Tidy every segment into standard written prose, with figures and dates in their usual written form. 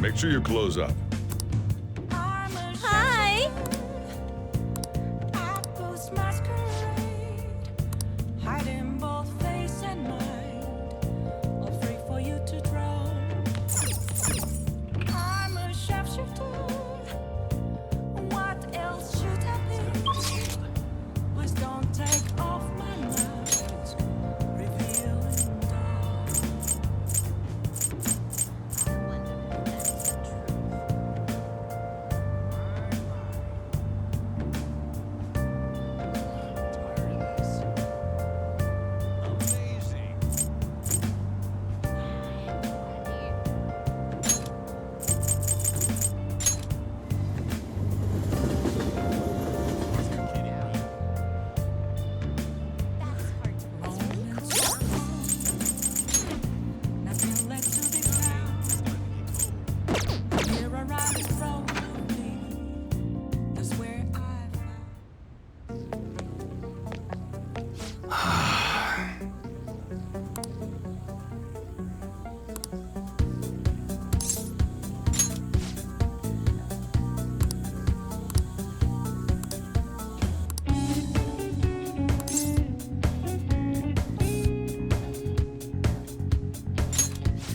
Make sure your clothes up. Hi!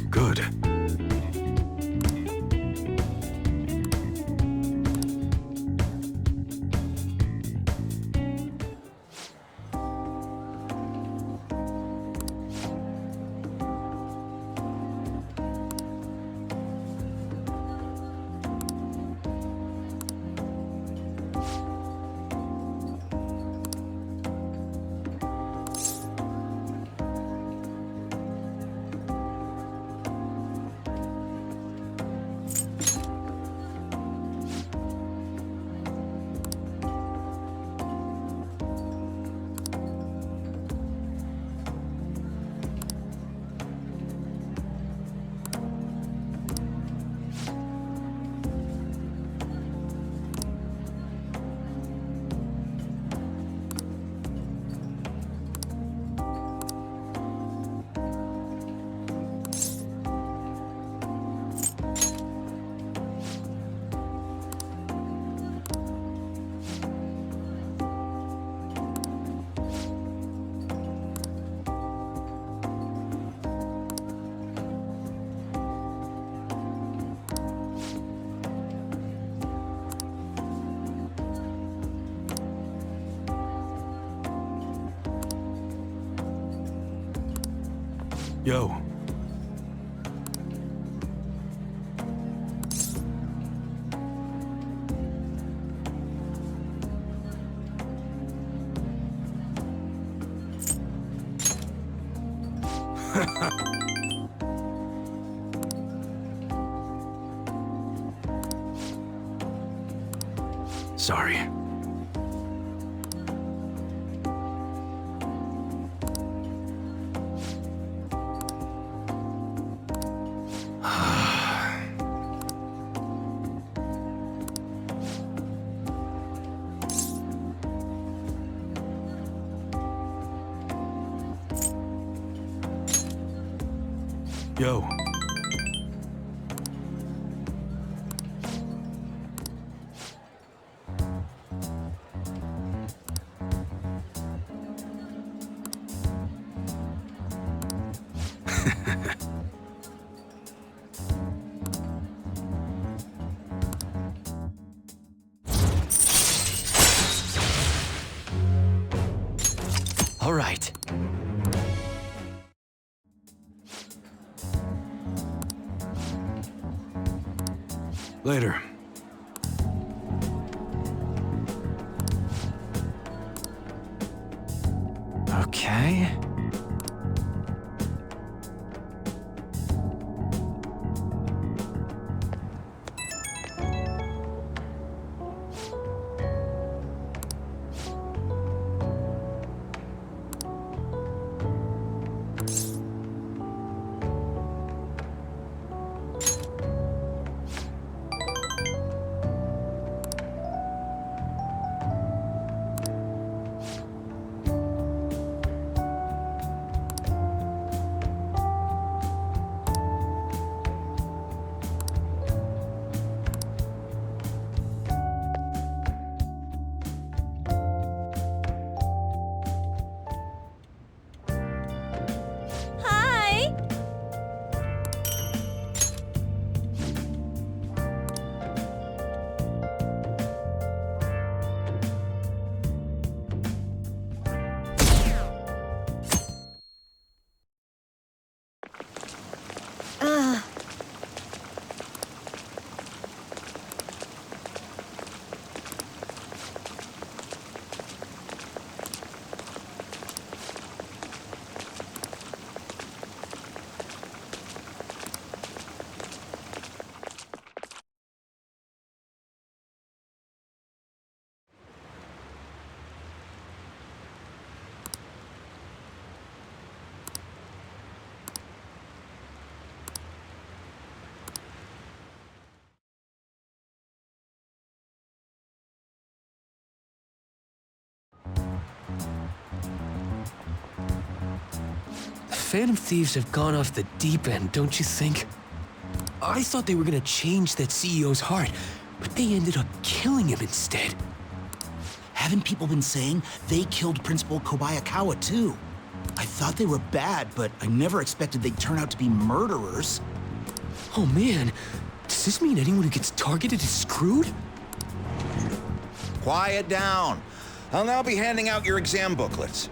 Good. Yo. Sorry. Yo. All right. Later. Okay. Phantom Thieves have gone off the deep end, don't you think? I thought they were gonna change that CEO's heart, but they ended up killing him instead. Haven't people been saying they killed Principal Kobayakawa too? I thought they were bad, but I never expected they'd turn out to be murderers. Oh man, does this mean anyone who gets targeted is screwed? Quiet down. I'll now be handing out your exam booklets.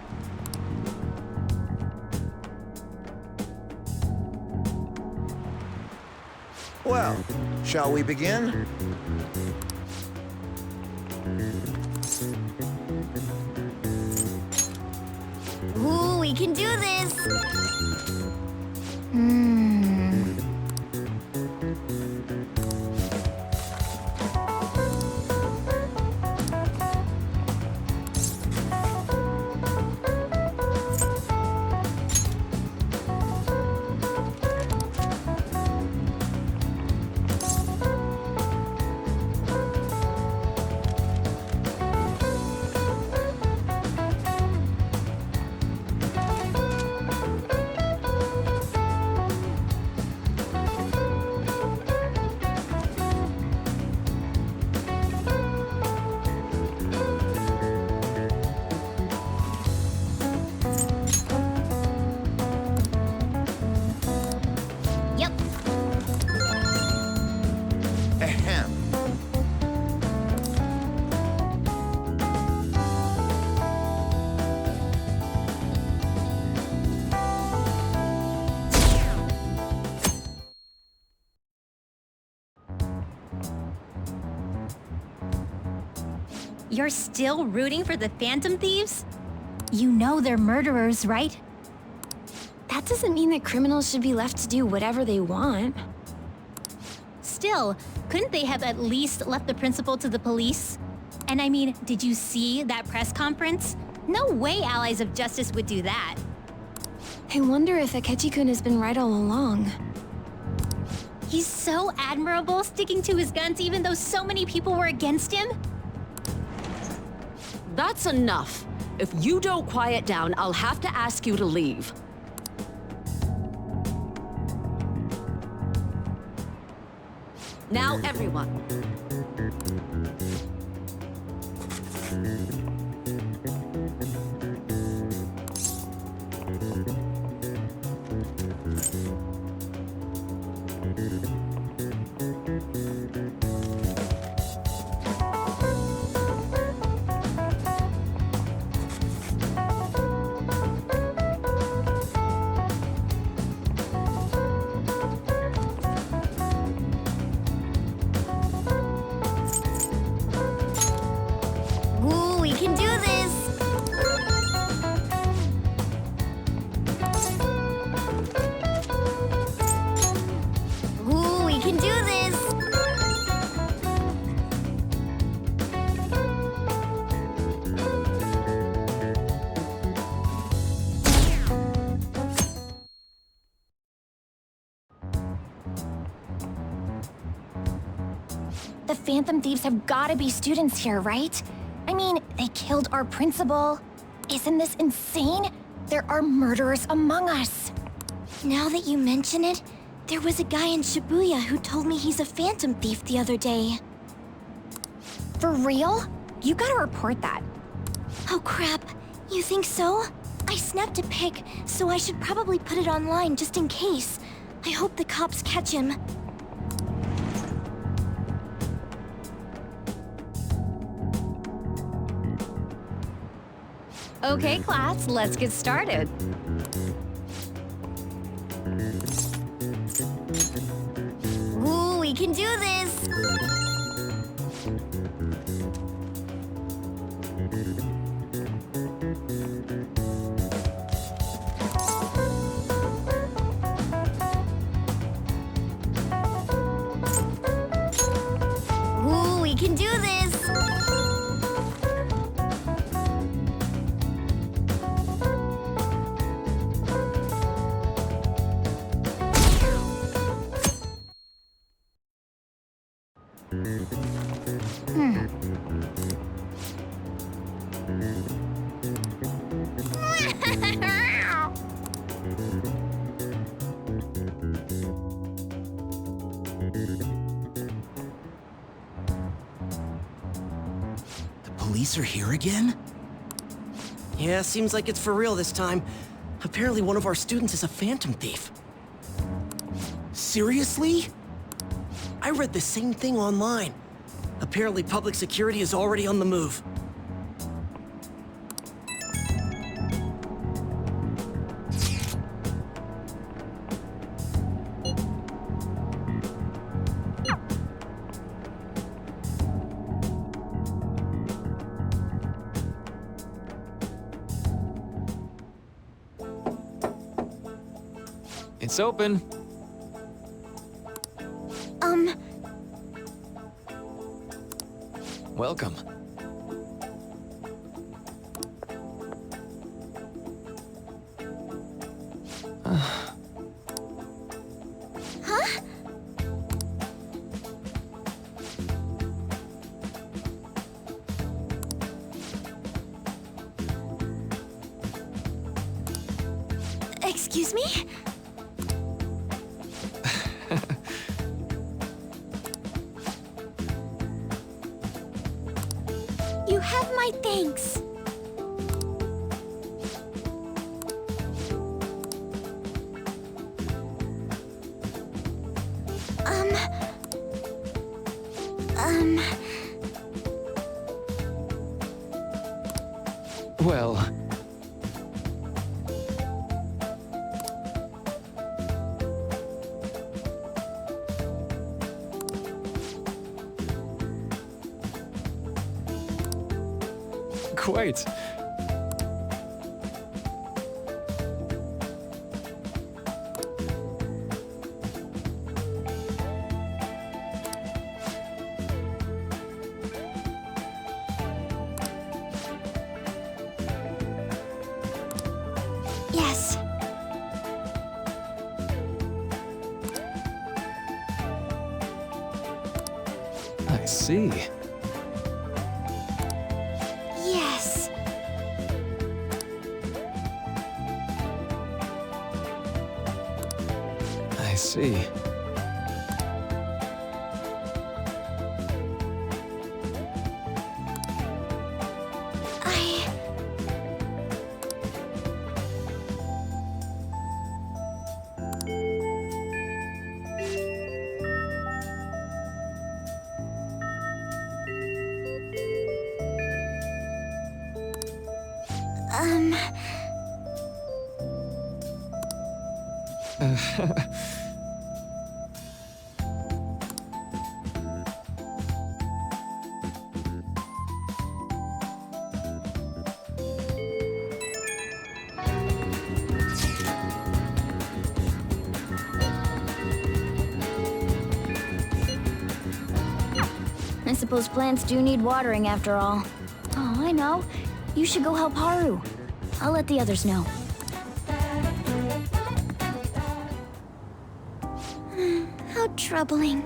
Well, shall we begin? Ooh, we can do this! Yep. Ahem. You're still rooting for the Phantom Thieves? You know they're murderers, right? That doesn't mean that criminals should be left to do whatever they want. Still, couldn't they have at least left the principal to the police? And I mean, did you see that press conference? No way Allies of Justice would do that. I wonder if Akechi-kun has been right all along. He's so admirable, sticking to his guns even though so many people were against him. That's enough. If you don't quiet down, I'll have to ask you to leave. Now, everyone. Ooh, we can do this! Ooh, we can do this! The Phantom Thieves have gotta be students here, right? I mean, they killed our principal. Isn't this insane? There are murderers among us. Now that you mention it, there was a guy in Shibuya who told me he's a Phantom Thief the other day. For real? You gotta report that. Oh crap, you think so? I snapped a pic, so I should probably put it online just in case. I hope the cops catch him. Okay, class, let's get started. Ooh, we can do this! Ooh, we can do this! The police are here again? Yeah, seems like it's for real this time. Apparently one of our students is a phantom thief. Seriously? I read the same thing online. Apparently public security is already on the move. It's open. Welcome. Excuse me? You have my thanks. Well... Quite. Yes. I see. Yes. I see. I suppose plants do need watering after all. Oh, I know. You should go help Haru. I'll let the others know. How troubling.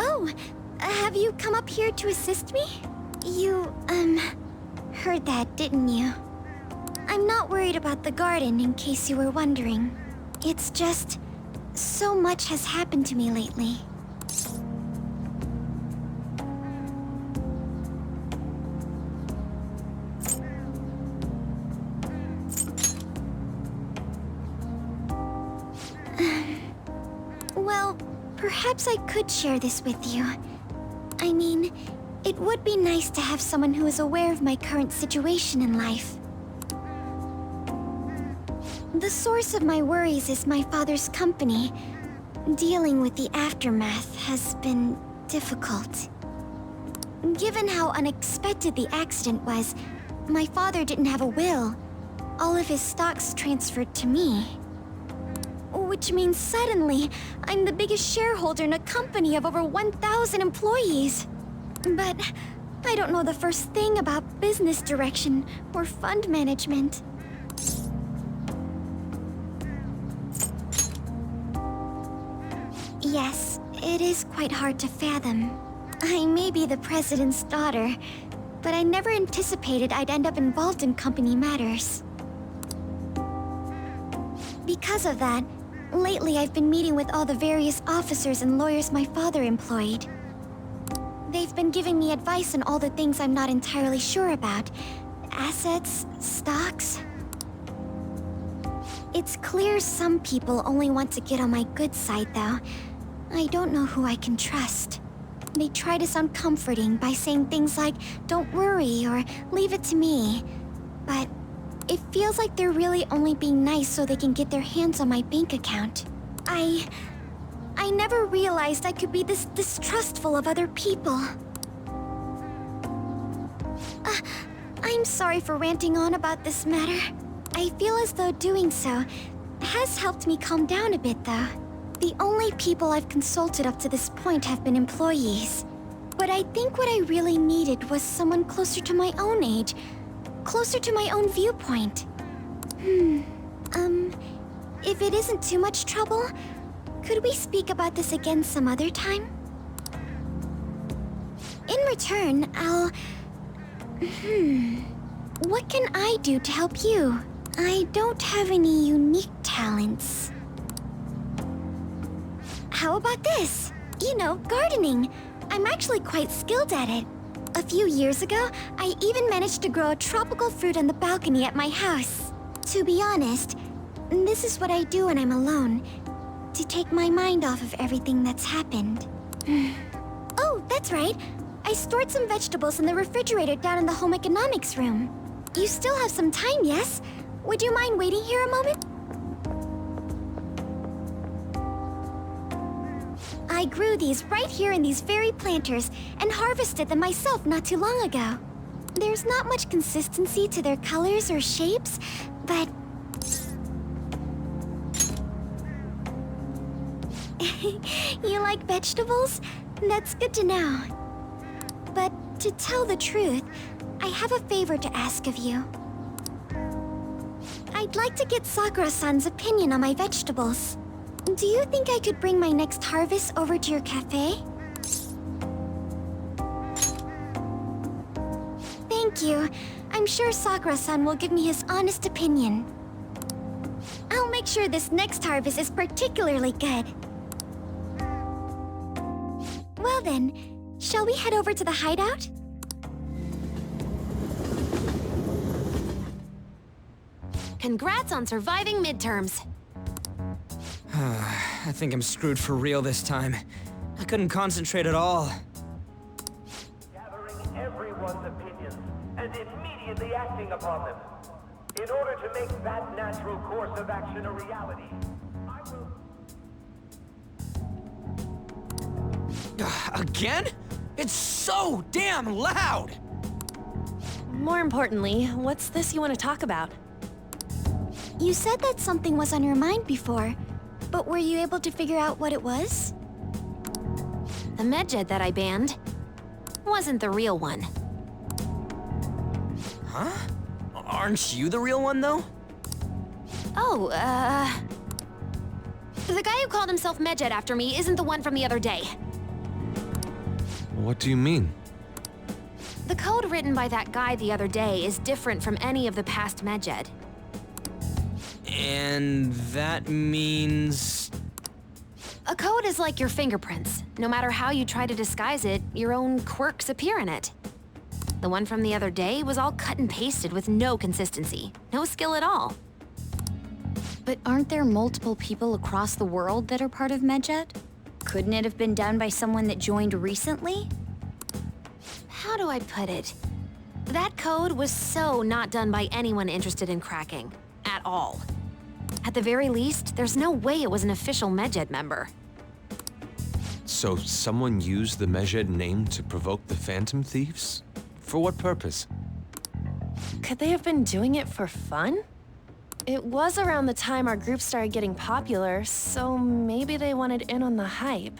Oh, have you come up here to assist me? You, heard that, didn't you? I'm not worried about the garden, in case you were wondering. It's just... so much has happened to me lately. Well, perhaps I could share this with you. I mean, it would be nice to have someone who is aware of my current situation in life. The source of my worries is my father's company. Dealing with the aftermath has been difficult. Given how unexpected the accident was, my father didn't have a will. All of his stocks transferred to me. Which means suddenly, I'm the biggest shareholder in a company of over 1,000 employees. But I don't know the first thing about business direction or fund management. Yes, it is quite hard to fathom. I may be the president's daughter, but I never anticipated I'd end up involved in company matters. Because of that, lately I've been meeting with all the various officers and lawyers my father employed. They've been giving me advice on all the things I'm not entirely sure about. Assets, stocks. It's clear some people only want to get on my good side, though. I don't know who I can trust. They try to sound comforting by saying things like, "Don't worry," or "Leave it to me." But it feels like they're really only being nice so they can get their hands on my bank account. I never realized I could be this distrustful of other people. I'm sorry for ranting on about this matter. I feel as though doing so has helped me calm down a bit, though. The only people I've consulted up to this point have been employees. But I think what I really needed was someone closer to my own age, closer to my own viewpoint. If it isn't too much trouble, could we speak about this again some other time? In return, what can I do to help you? I don't have any unique talents. How about this? You know, gardening. I'm actually quite skilled at it. A few years ago, I even managed to grow a tropical fruit on the balcony at my house. To be honest, this is what I do when I'm alone, to take my mind off of everything that's happened. Oh, that's right. I stored some vegetables in the refrigerator down in the home economics room. You still have some time, yes? Would you mind waiting here a moment? I grew these right here in these very planters and harvested them myself not too long ago. There's not much consistency to their colors or shapes, but... You like vegetables? That's good to know. But to tell the truth, I have a favor to ask of you. I'd like to get Sakura-san's opinion on my vegetables. Do you think I could bring my next harvest over to your cafe? Thank you. I'm sure Sakura-san will give me his honest opinion. I'll make sure this next harvest is particularly good. Well then, shall we head over to the hideout? Congrats on surviving midterms. I think I'm screwed for real this time. I couldn't concentrate at all. Gathering everyone's opinions and immediately acting upon them. In order to make that natural course of action a reality, I will... Again? It's so damn loud! More importantly, what's this you want to talk about? You said that something was on your mind before, but were you able to figure out what it was? The medjed that I banned wasn't the real one. Huh? Aren't you the real one, though? Oh, the guy who called himself Medjed after me isn't the one from the other day. What do you mean? The code written by that guy the other day is different from any of the past Medjed. And that means... A code is like your fingerprints. No matter how you try to disguise it, your own quirks appear in it. The one from the other day was all cut and pasted with no consistency. No skill at all. But aren't there multiple people across the world that are part of Medjed? Couldn't it have been done by someone that joined recently? How do I put it? That code was so not done by anyone interested in cracking. At all. At the very least, there's no way it was an official Medjed member. So someone used the Medjed name to provoke the Phantom Thieves? For what purpose? Could they have been doing it for fun? It was around the time our group started getting popular, so maybe they wanted in on the hype.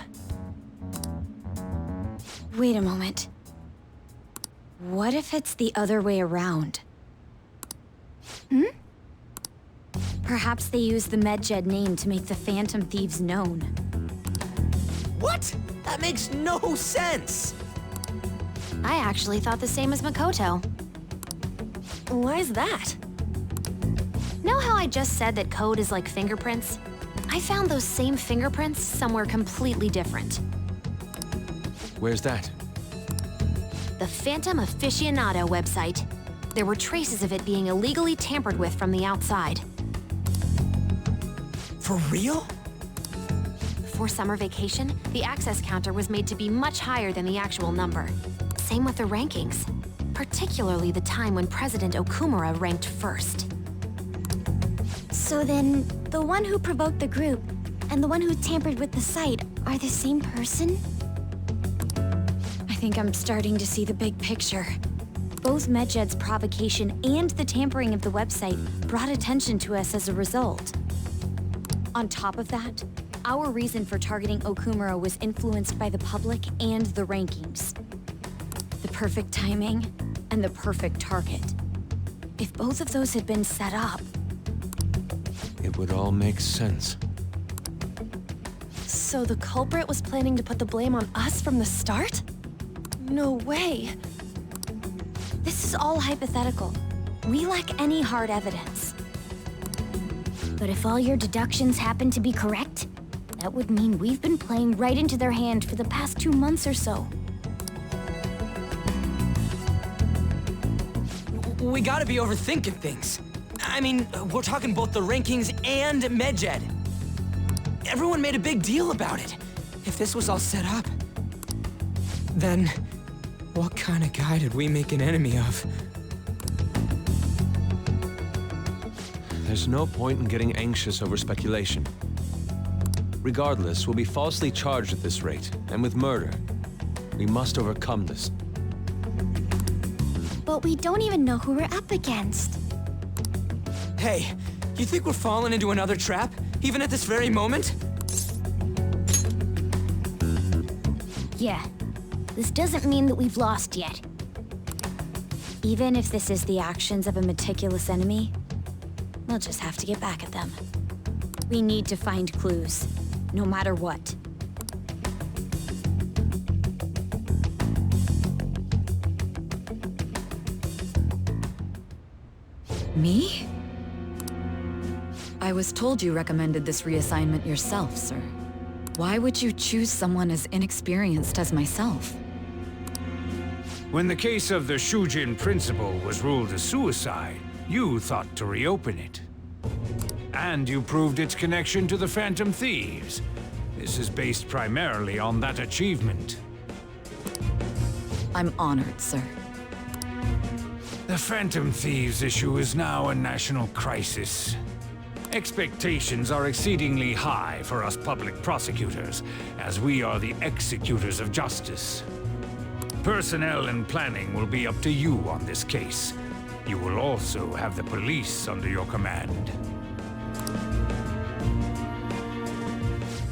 Wait a moment. What if it's the other way around? Perhaps they used the Medjed name to make the Phantom Thieves known. What? That makes no sense! I actually thought the same as Makoto. Why's that? Know how I just said that code is like fingerprints? I found those same fingerprints somewhere completely different. Where's that? The Phantom Aficionado website. There were traces of it being illegally tampered with from the outside. For real? For summer vacation, the access counter was made to be much higher than the actual number. Same with the rankings, particularly the time when President Okumura ranked first. So then, the one who provoked the group and the one who tampered with the site are the same person? I think I'm starting to see the big picture. Both Medjed's provocation and the tampering of the website brought attention to us as a result. On top of that, our reason for targeting Okumura was influenced by the public and the rankings. The perfect timing and the perfect target. If both of those had been set up... It would all make sense. So the culprit was planning to put the blame on us from the start? No way. This is all hypothetical. We lack any hard evidence. But if all your deductions happen to be correct, that would mean we've been playing right into their hand for the past 2 months or so. We gotta be overthinking things. I mean, we're talking both the rankings and Medjed. Everyone made a big deal about it. If this was all set up, then what kind of guy did we make an enemy of? There's no point in getting anxious over speculation. Regardless, we'll be falsely charged at this rate, and with murder. We must overcome this. But we don't even know who we're up against. Hey, you think we're falling into another trap, even at this very moment? Yeah, this doesn't mean that we've lost yet. Even if this is the actions of a meticulous enemy, we'll just have to get back at them. We need to find clues, no matter what. Me? I was told you recommended this reassignment yourself, sir. Why would you choose someone as inexperienced as myself? When the case of the Shujin principal was ruled a suicide, you thought to reopen it. And you proved its connection to the Phantom Thieves. This is based primarily on that achievement. I'm honored, sir. The Phantom Thieves issue is now a national crisis. Expectations are exceedingly high for us public prosecutors, as we are the executors of justice. Personnel and planning will be up to you on this case. You will also have the police under your command.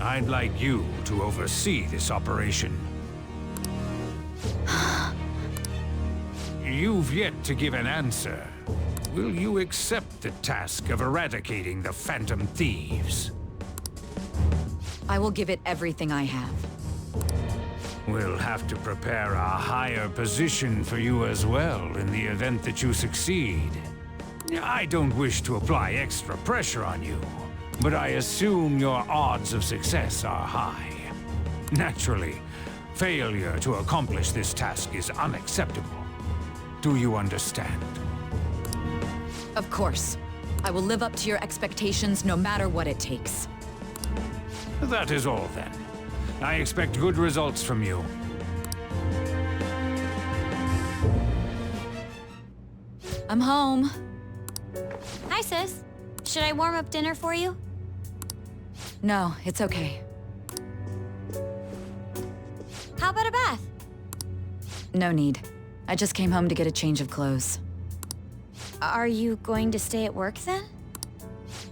I'd like you to oversee this operation. You've yet to give an answer. Will you accept the task of eradicating the Phantom Thieves? I will give it everything I have. We'll have to prepare a higher position for you as well in the event that you succeed. I don't wish to apply extra pressure on you, but I assume your odds of success are high. Naturally, failure to accomplish this task is unacceptable. Do you understand? Of course. I will live up to your expectations no matter what it takes. That is all then. I expect good results from you. I'm home. Hi, sis. Should I warm up dinner for you? No, it's okay. How about a bath? No need. I just came home to get a change of clothes. Are you going to stay at work then?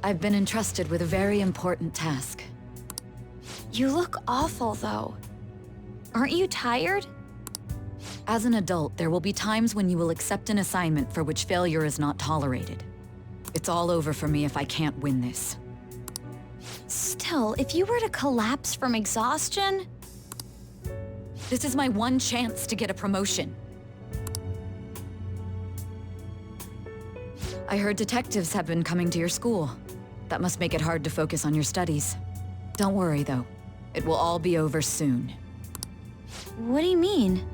I've been entrusted with a very important task. You look awful, though. Aren't you tired? As an adult, there will be times when you will accept an assignment for which failure is not tolerated. It's all over for me if I can't win this. Still, if you were to collapse from exhaustion... This is my one chance to get a promotion. I heard detectives have been coming to your school. That must make it hard to focus on your studies. Don't worry, though. It will all be over soon. What do you mean?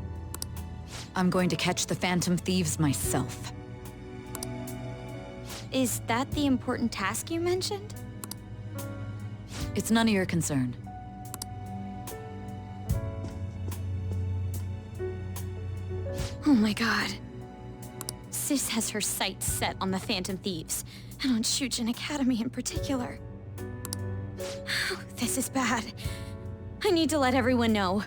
I'm going to catch the Phantom Thieves myself. Is that the important task you mentioned? It's none of your concern. Oh my god. Sis has her sights set on the Phantom Thieves, and on Shujin Academy in particular. This is bad. I need to let everyone know.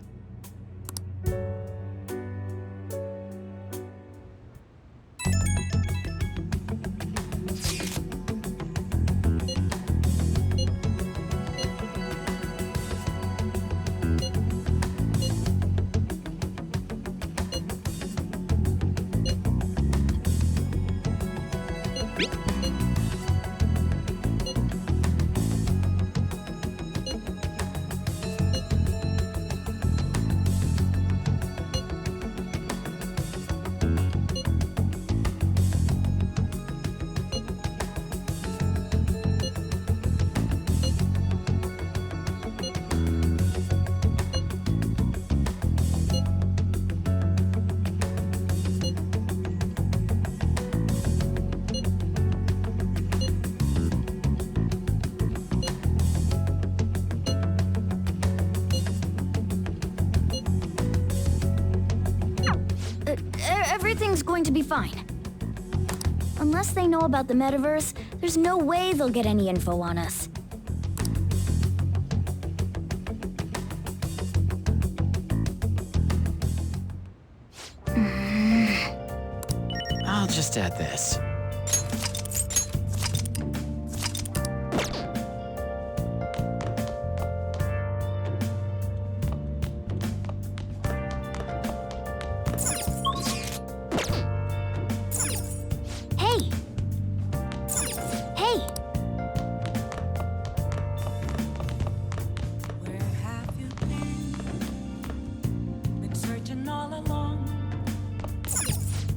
Everything's going to be fine. Unless they know about the metaverse, there's no way they'll get any info on us. I'll just add this.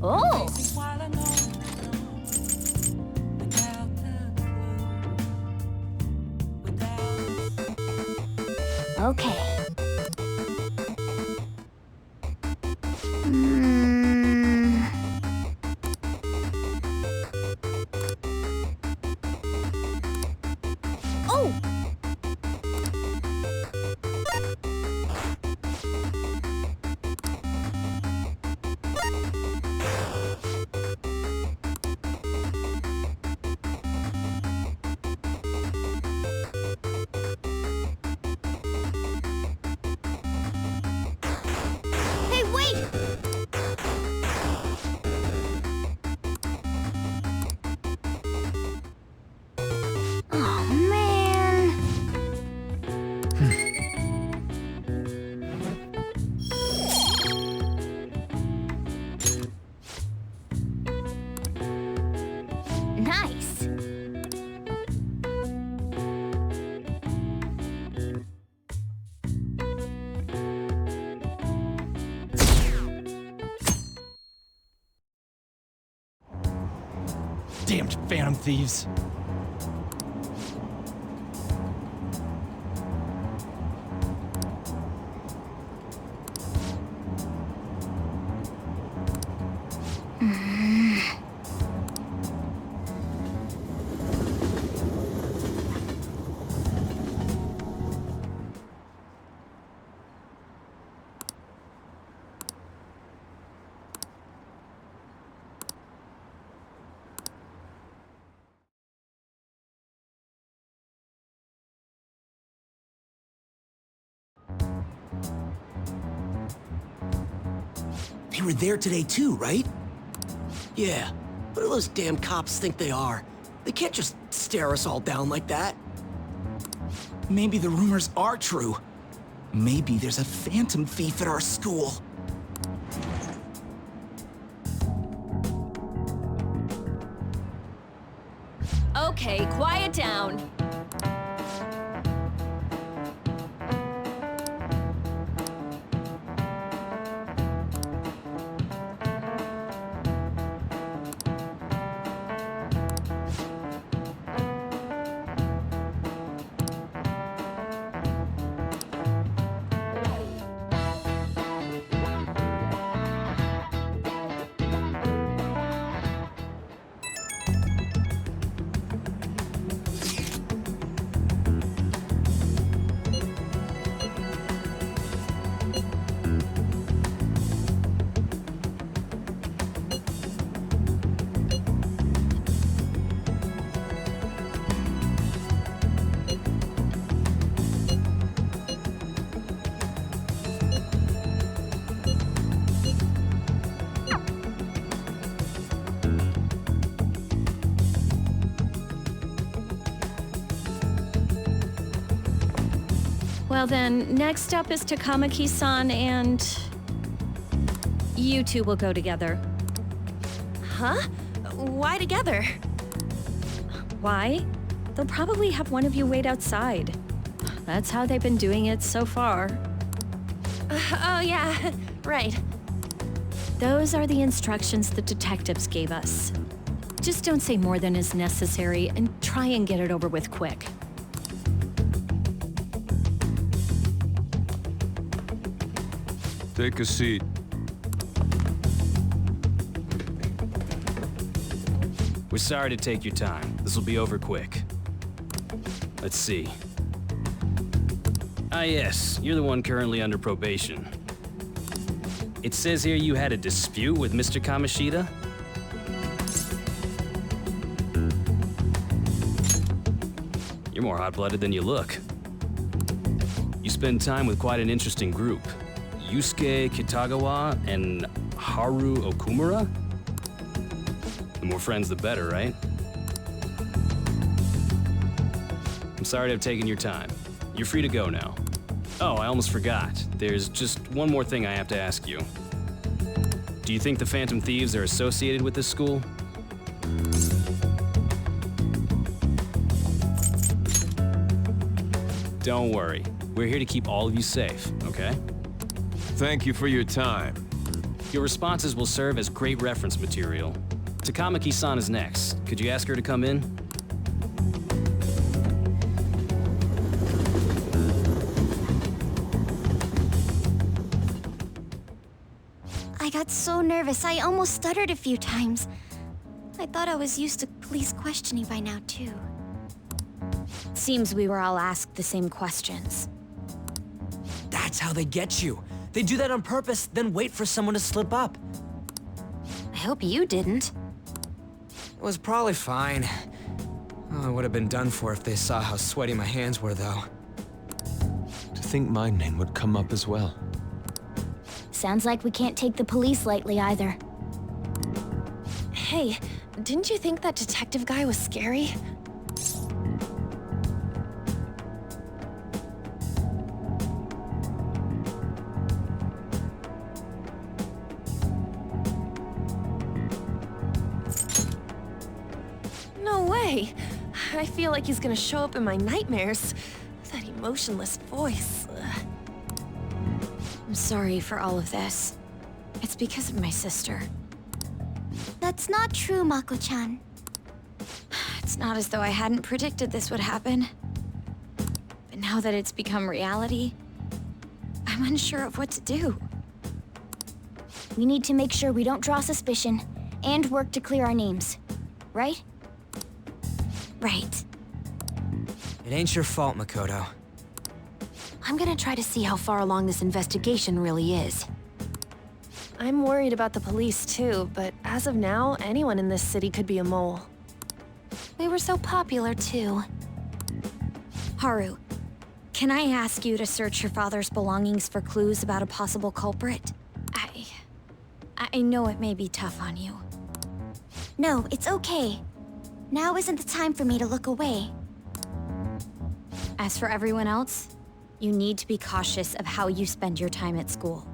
Oh! Okay. Oh! Hey, wait! Oh, man. Nice. Damned Phantom Thieves. They were there today too, right? Yeah, what do those damn cops think they are? They can't just stare us all down like that. Maybe the rumors are true. Maybe there's a Phantom Thief at our school. Okay, quiet down. Well then, next up is Takamaki-san and... You two will go together. Huh? Why together? Why? They'll probably have one of you wait outside. That's how they've been doing it so far. Oh yeah, right. Those are the instructions the detectives gave us. Just don't say more than is necessary and try and get it over with quick. Take a seat. We're sorry to take your time. This will be over quick. Let's see. Ah yes, you're the one currently under probation. It says here you had a dispute with Mr. Kamoshida? You're more hot-blooded than you look. You spend time with quite an interesting group. Yusuke Kitagawa and Haru Okumura? The more friends, the better, right? I'm sorry to have taken your time. You're free to go now. Oh, I almost forgot. There's just one more thing I have to ask you. Do you think the Phantom Thieves are associated with this school? Don't worry. We're here to keep all of you safe, okay? Thank you for your time. Your responses will serve as great reference material. Takamaki-san is next. Could you ask her to come in? I got so nervous, I almost stuttered a few times. I thought I was used to police questioning by now, too. Seems we were all asked the same questions. That's how they get you. They do that on purpose, then wait for someone to slip up. I hope you didn't. It was probably fine. Oh, I would have been done for if they saw how sweaty my hands were, though. To think my name would come up as well. Sounds like we can't take the police lightly either. Hey, didn't you think that detective guy was scary? No way! I feel like he's gonna show up in my nightmares. That emotionless voice. I'm sorry for all of this. It's because of my sister. That's not true, Mako-chan. It's not as though I hadn't predicted this would happen. But now that it's become reality, I'm unsure of what to do. We need to make sure we don't draw suspicion, and work to clear our names. Right? Right. It ain't your fault, Makoto. I'm gonna try to see how far along this investigation really is. I'm worried about the police too, but as of now, anyone in this city could be a mole. We were so popular too. Haru, can I ask you to search your father's belongings for clues about a possible culprit? I know it may be tough on you. No, it's okay. Now isn't the time for me to look away. As for everyone else, you need to be cautious of how you spend your time at school.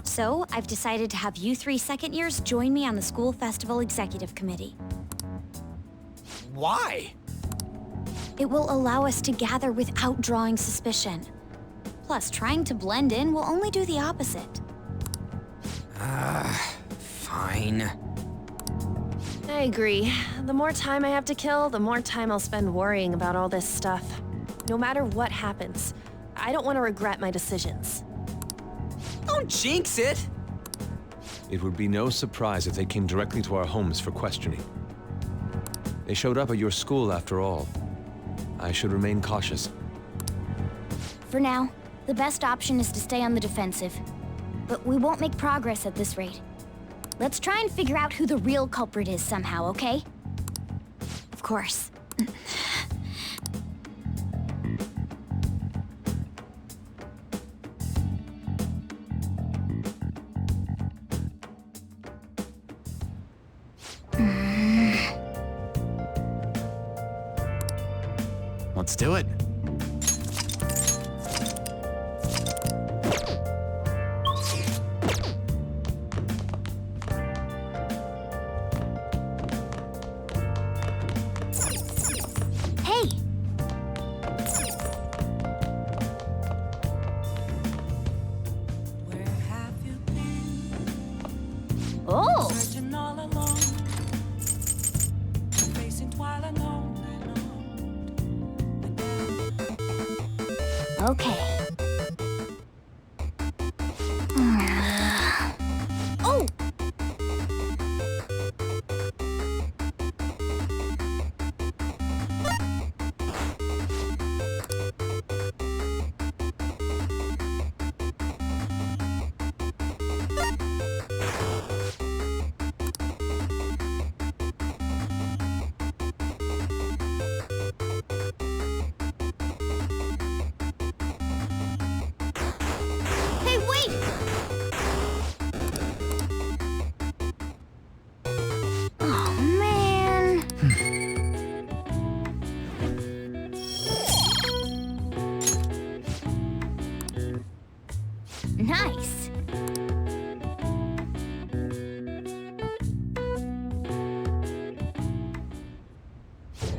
So, I've decided to have you 3 second years join me on the school festival executive committee. Why? It will allow us to gather without drawing suspicion. Plus, trying to blend in will only do the opposite. Fine. I agree. The more time I have to kill, the more time I'll spend worrying about all this stuff. No matter what happens, I don't want to regret my decisions. Don't jinx it! It would be no surprise if they came directly to our homes for questioning. They showed up at your school after all. I should remain cautious. For now, the best option is to stay on the defensive. But we won't make progress at this rate. Let's try and figure out who the real culprit is somehow, okay? Of course. Let's do it. Okay. Oh! Hey, wait! Oh, man. Nice.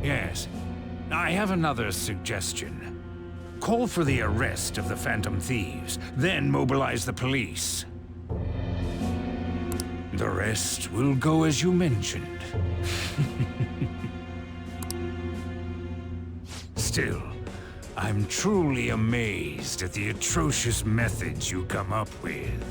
Yes. I have another suggestion. Call for the arrest of the Phantom Thieves, then mobilize the police. The rest will go as you mentioned. Still, I'm truly amazed at the atrocious methods you come up with.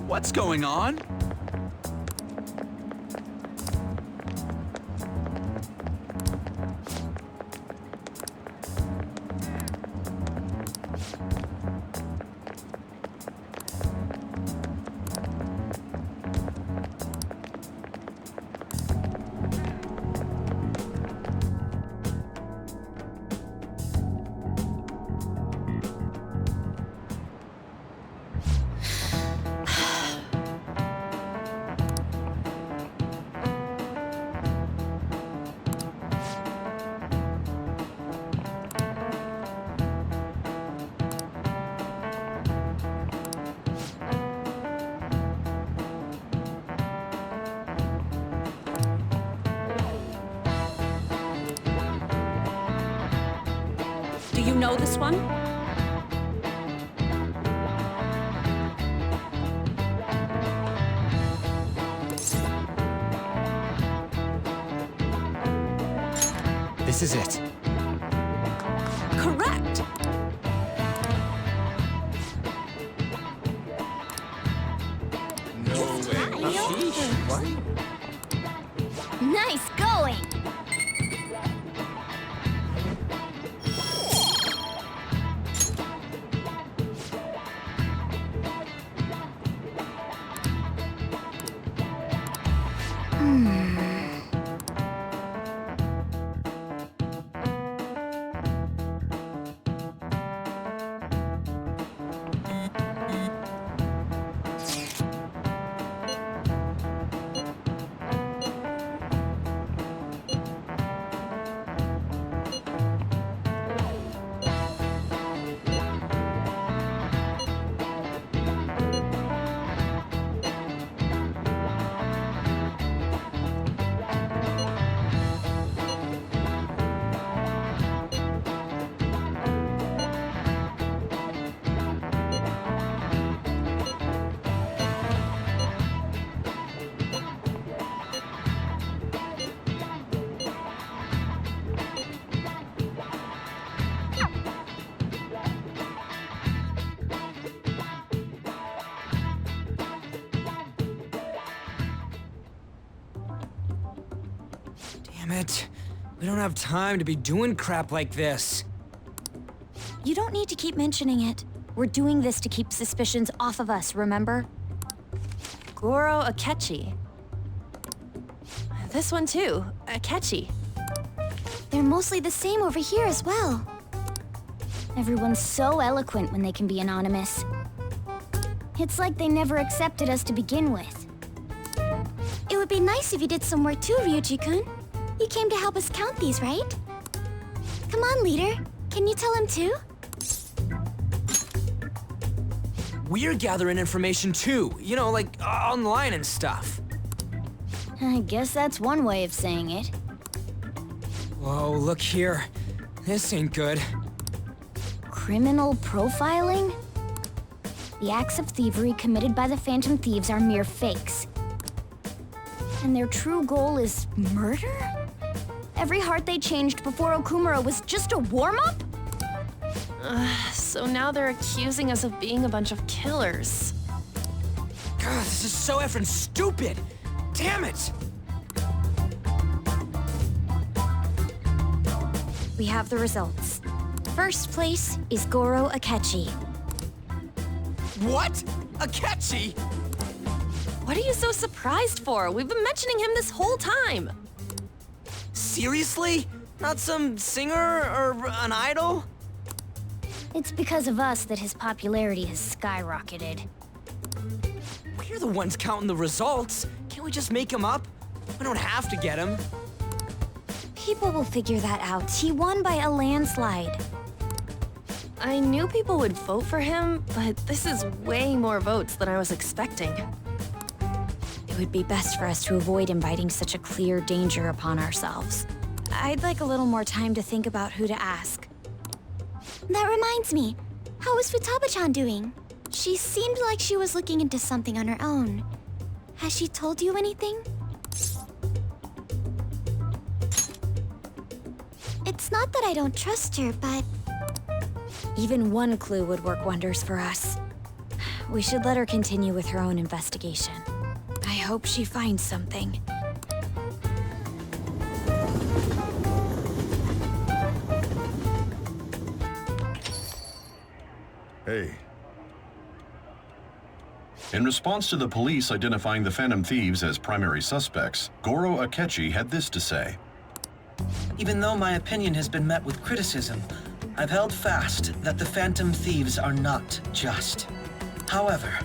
What's going on? Do you know this one? This is it. Correct! Nice going! Damn it. We don't have time to be doing crap like this. You don't need to keep mentioning it. We're doing this to keep suspicions off of us, remember? Goro Akechi. This one too, Akechi. They're mostly the same over here as well. Everyone's so eloquent when they can be anonymous. It's like they never accepted us to begin with. It would be nice if you did some work too, Ryuji-kun. You came to help us count these, right? Come on, leader. Can you tell him too? we're gathering information too. You know, like online and stuff. I guess that's one way of saying it. Whoa, look here. This ain't good. Criminal profiling? The acts of thievery committed by the Phantom Thieves are mere fakes. And their true goal is murder? Every heart they changed before Okumura was just a warm-up? So now they're accusing us of being a bunch of killers. God, this is so effing stupid! Damn it! We have the results. First place is Goro Akechi. What? Akechi? What are you so surprised for? We've been mentioning him this whole time. Seriously? Not some singer or an idol? It's because of us that his popularity has skyrocketed. We're the ones counting the results. Can't we just make him up? We don't have to get him. People will figure that out. He won by a landslide. I knew people would vote for him, but this is way more votes than I was expecting. It would be best for us to avoid inviting such a clear danger upon ourselves. I'd like a little more time to think about who to ask. That reminds me, how is Futaba-chan doing? She seemed like she was looking into something on her own. Has she told you anything? It's not that I don't trust her, but... Even one clue would work wonders for us. We should let her continue with her own investigation. I hope she finds something. Hey. In response to the police identifying the Phantom Thieves as primary suspects, Goro Akechi had this to say. Even though my opinion has been met with criticism, I've held fast that the Phantom Thieves are not just. However,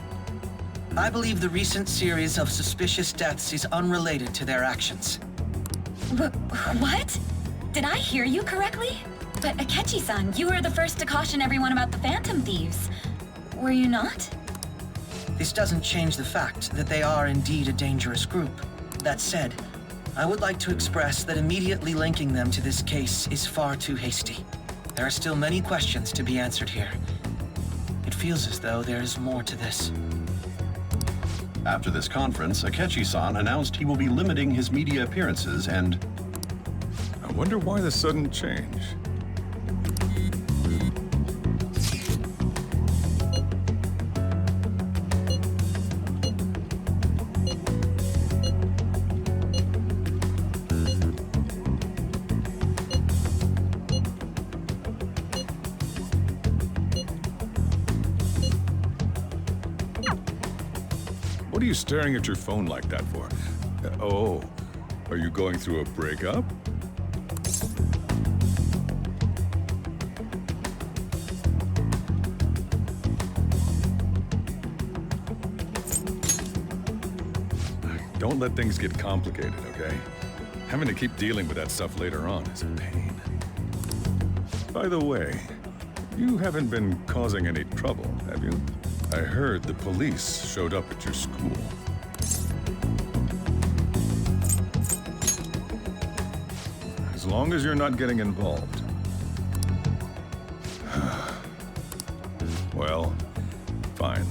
I believe the recent series of suspicious deaths is unrelated to their actions. What? Did I hear you correctly? But Akechi-san, you were the first to caution everyone about the Phantom Thieves. Were you not? This doesn't change the fact that they are indeed a dangerous group. That said, I would like to express that immediately linking them to this case is far too hasty. There are still many questions to be answered here. It feels as though there is more to this. After this conference, Akechi-san announced he will be limiting his media appearances and... I wonder why the sudden change. What are you staring at your phone like that for? Oh, are you going through a breakup? Don't let things get complicated, okay? Having to keep dealing with that stuff later on is a pain. By the way, you haven't been causing any trouble, have you? I heard the police showed up at your school. As long as you're not getting involved. Well, fine.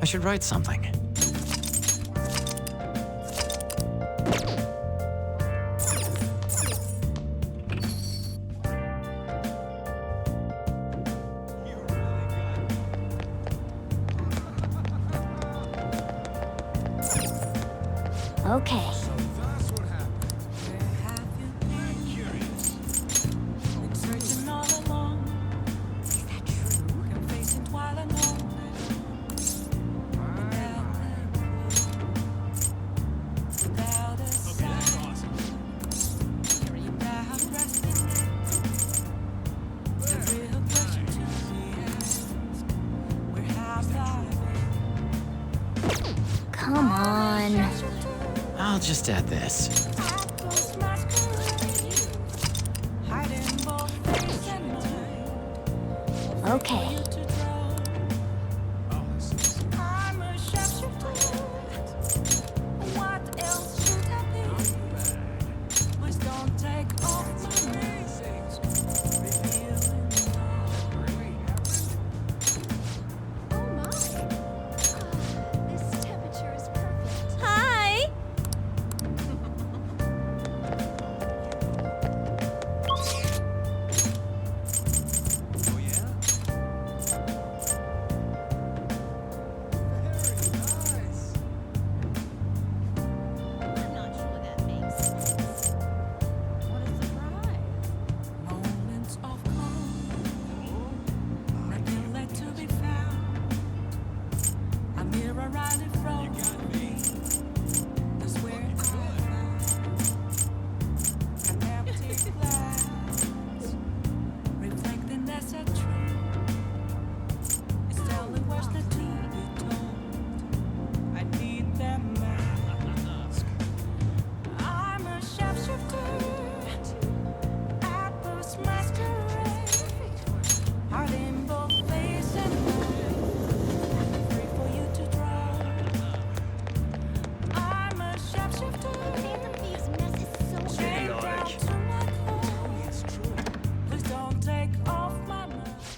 I should write something. Okay. I'll just add this. Okay. Hi!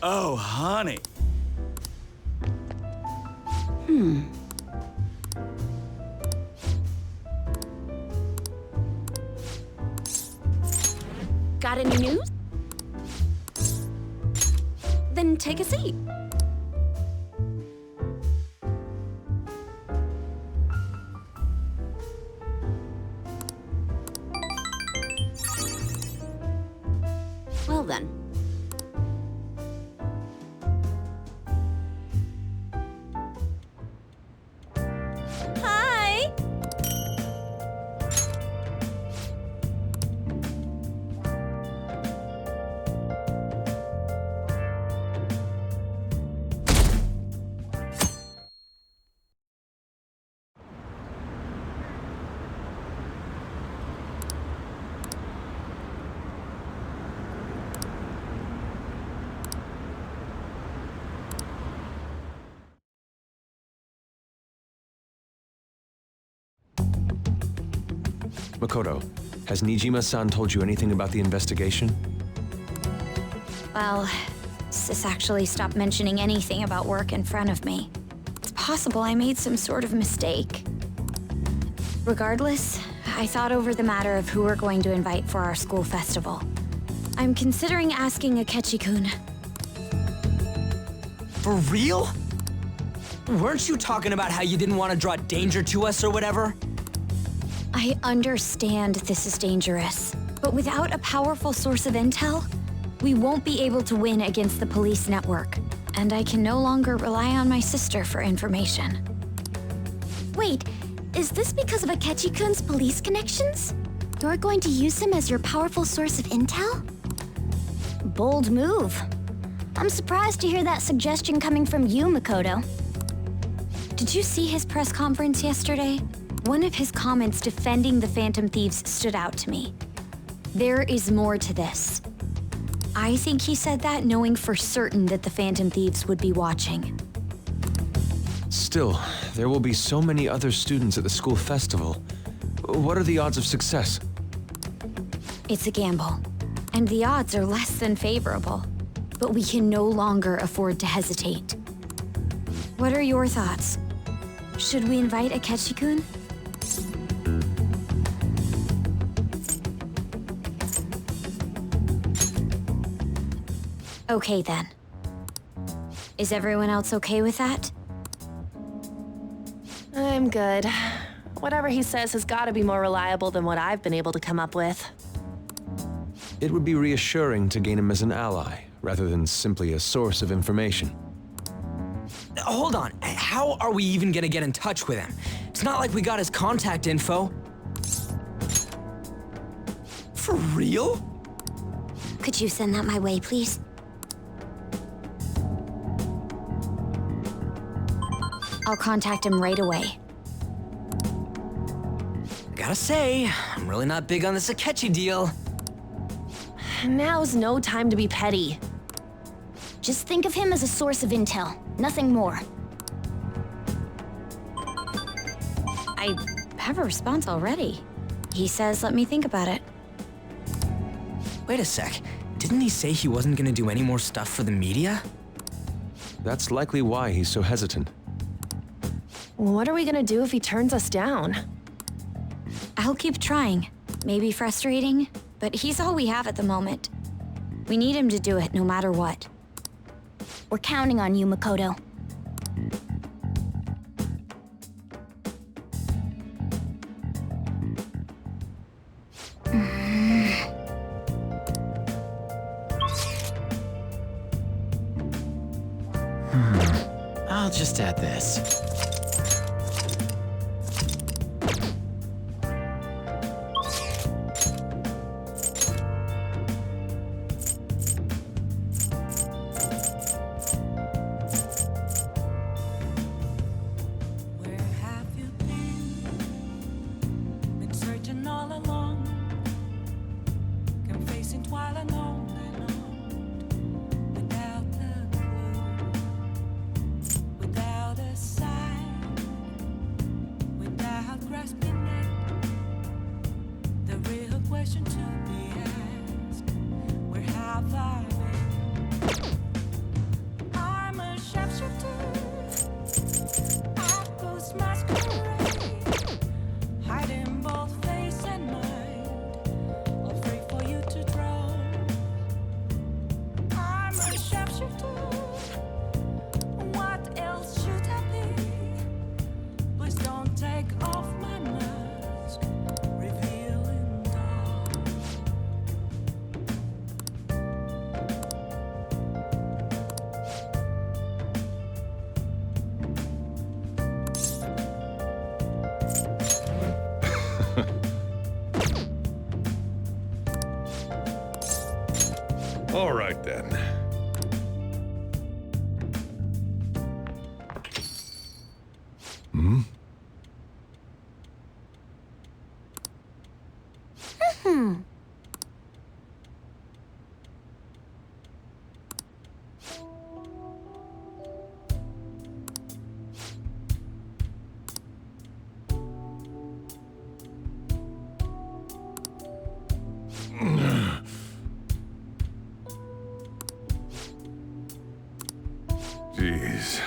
Oh, honey. Got any news? Then take a seat. Well then. Hi! Makoto, has Nijima-san told you anything about the investigation? Well, Sis actually stopped mentioning anything about work in front of me. It's possible I made some sort of mistake. Regardless, I thought over the matter of who we're going to invite for our school festival. I'm considering asking Akechi-kun. For real? Weren't you talking about how you didn't want to draw danger to us or whatever? I understand this is dangerous, but without a powerful source of intel, we won't be able to win against the police network, and I can no longer rely on my sister for information. Wait, is this because of Akechi-kun's police connections? You're going to use him as your powerful source of intel? Bold move. I'm surprised to hear that suggestion coming from you, Makoto. Did you see his press conference yesterday? One of his comments defending the Phantom Thieves stood out to me. There is more to this. I think he said that knowing for certain that the Phantom Thieves would be watching. Still, there will be so many other students at the school festival. What are the odds of success? It's a gamble, and the odds are less than favorable. But we can no longer afford to hesitate. What are your thoughts? Should we invite Akechi-kun? Okay then. Is everyone else okay with that? I'm good. Whatever he says has got to be more reliable than what I've been able to come up with. It would be reassuring to gain him as an ally, rather than simply a source of information. Hold on, how are we even gonna get in touch with him? It's not like we got his contact info. For real? Could you send that my way, please? I'll contact him right away. Gotta say, I'm really not big on this Akechi deal. Now's no time to be petty. Just think of him as a source of intel, nothing more. I have a response already. He says, let me think about it. Wait a sec. Didn't he say he wasn't gonna do any more stuff for the media? That's likely why he's so hesitant. What are we gonna do if he turns us down? I'll keep trying. Maybe frustrating, but he's all we have at the moment. We need him to do it no matter what. We're counting on you, Makoto. I'll just add this. All right, then. Hmm? Jeez.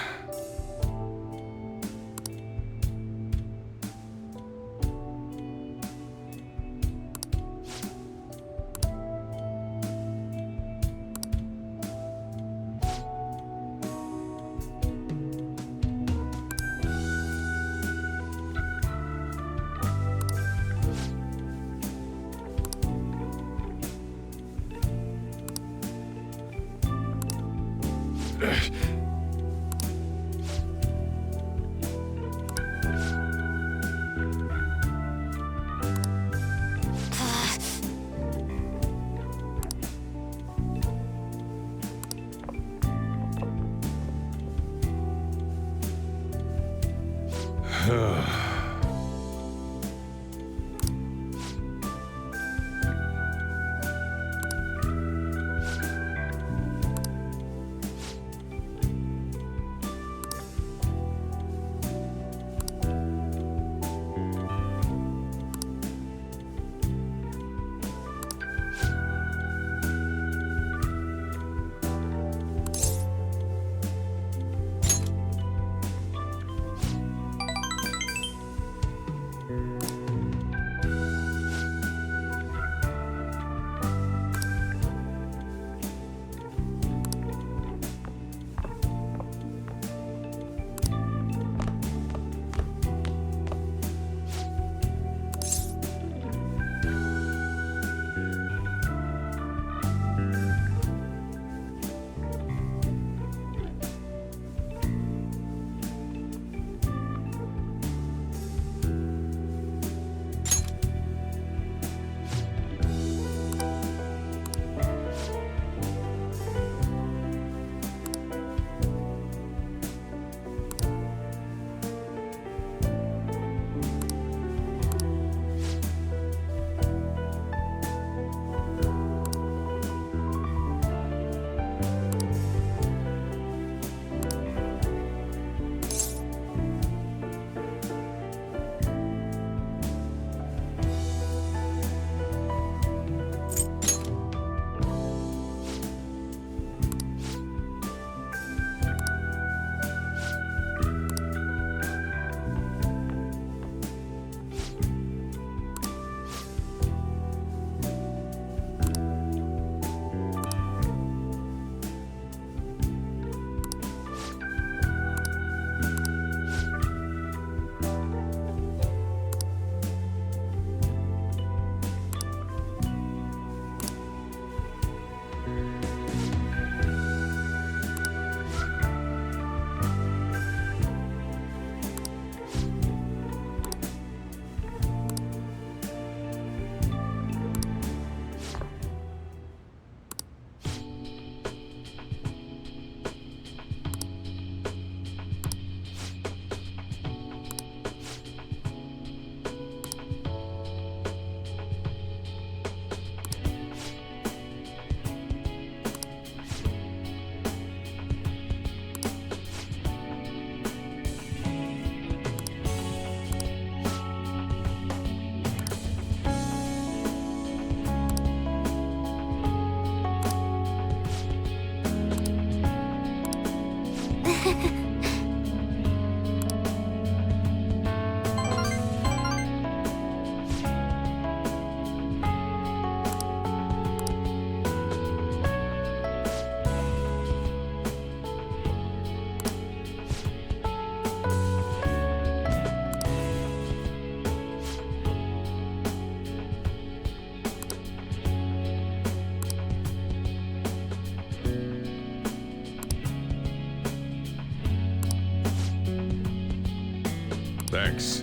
Thanks.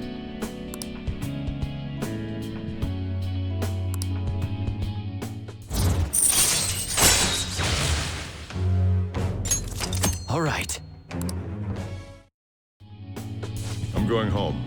All right. I'm going home.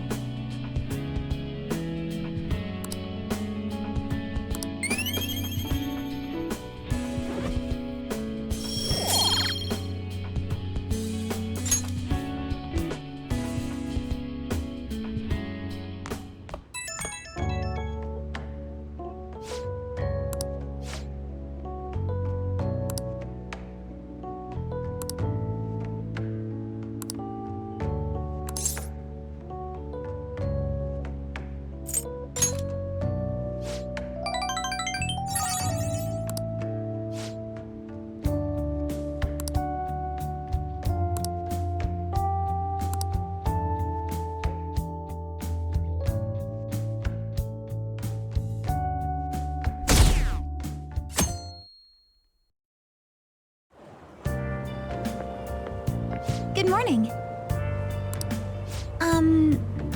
Good morning.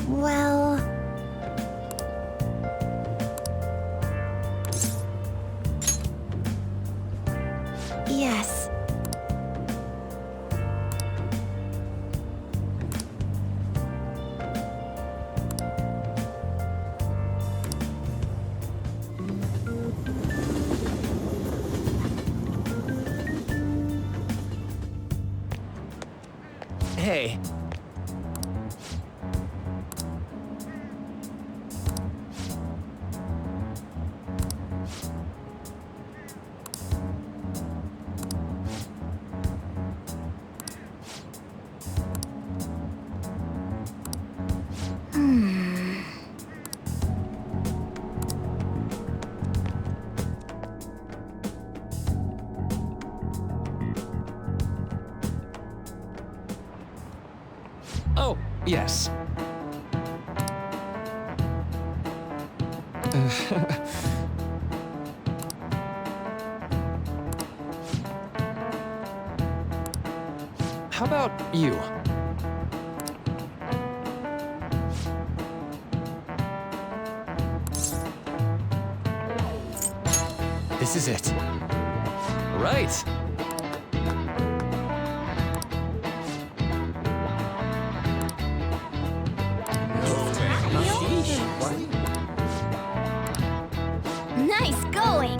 Well... Yes. Hey. Oh, yes. How about you? This is it. Right. Nice going!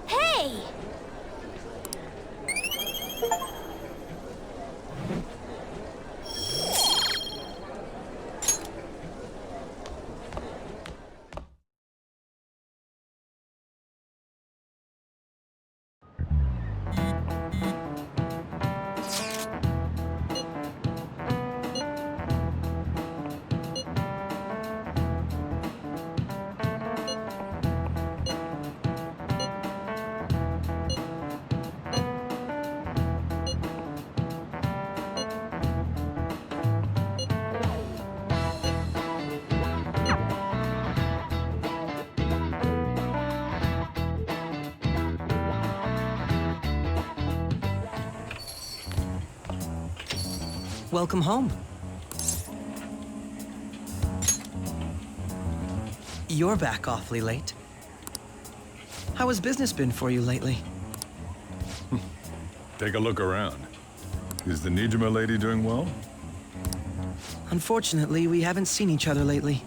Hey! Welcome home. You're back awfully late. How has business been for you lately? Take a look around. Is the Nijima lady doing well? Unfortunately, we haven't seen each other lately.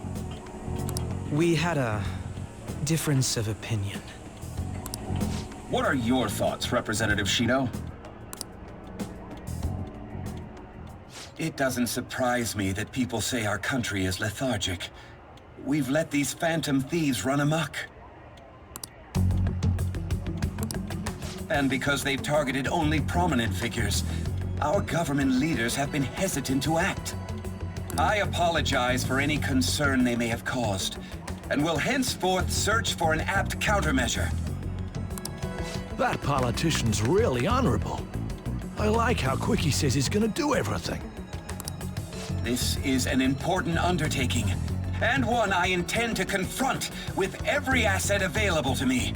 We had a difference of opinion. What are your thoughts, Representative Shido? It doesn't surprise me that people say our country is lethargic. We've let these phantom thieves run amok. And because they've targeted only prominent figures, our government leaders have been hesitant to act. I apologize for any concern they may have caused, and will henceforth search for an apt countermeasure. That politician's really honorable. I like how quick he says he's gonna do everything. This is an important undertaking, and one I intend to confront with every asset available to me.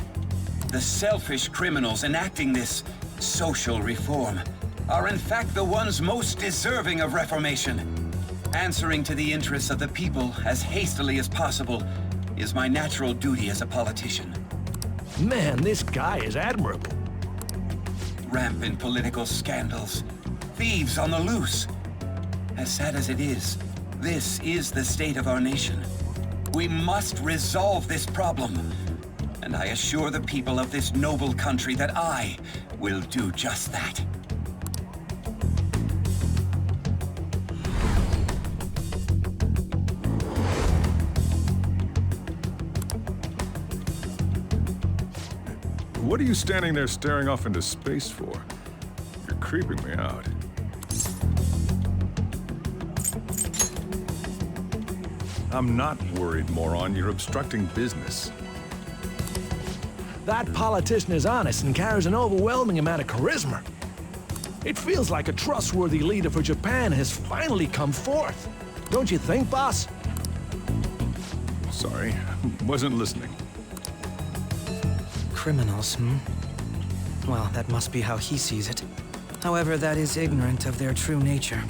The selfish criminals enacting this social reform are in fact the ones most deserving of reformation. Answering to the interests of the people as hastily as possible is my natural duty as a politician. Man, this guy is admirable. Rampant political scandals, thieves on the loose. As sad as it is, this is the state of our nation. We must resolve this problem, and I assure the people of this noble country that I will do just that. What are you standing there staring off into space for? You're creeping me out. I'm not worried, moron. You're obstructing business. That politician is honest and carries an overwhelming amount of charisma. It feels like a trustworthy leader for Japan has finally come forth. Don't you think, boss? Sorry, wasn't listening. Criminals, Well, that must be how he sees it. However, that is ignorant of their true nature.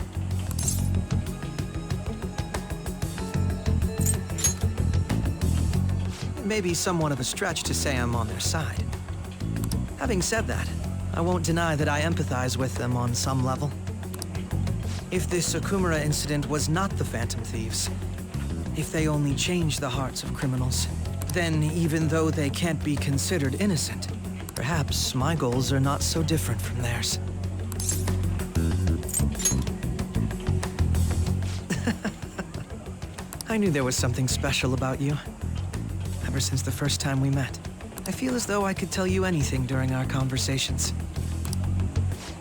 It may be somewhat of a stretch to say I'm on their side. Having said that, I won't deny that I empathize with them on some level. If this Okumura incident was not the Phantom Thieves, if they only changed the hearts of criminals, then even though they can't be considered innocent, perhaps my goals are not so different from theirs. I knew there was something special about you. Ever since the first time we met, I feel as though I could tell you anything during our conversations.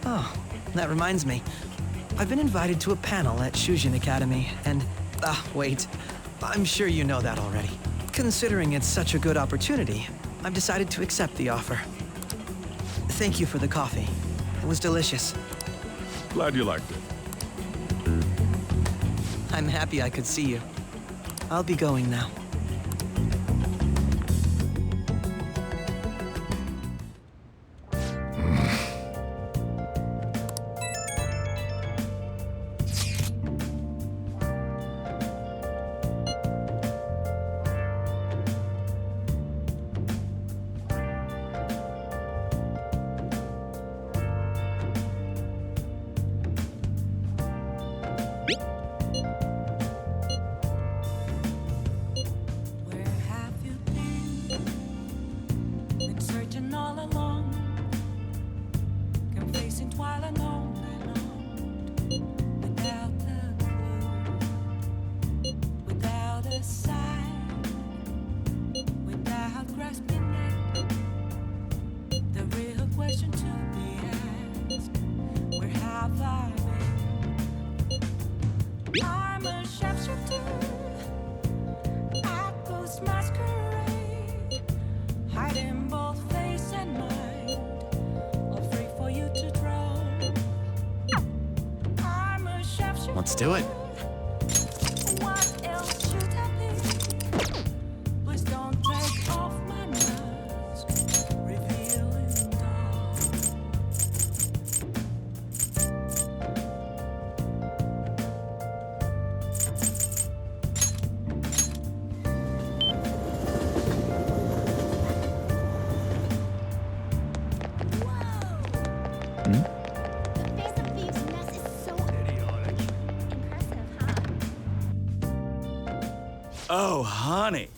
Oh, that reminds me. I've been invited to a panel at Shujin Academy, and... wait. I'm sure you know that already. Considering it's such a good opportunity, I've decided to accept the offer. Thank you for the coffee. It was delicious. Glad you liked it. I'm happy I could see you. I'll be going now. Let's do it. Oh, honey.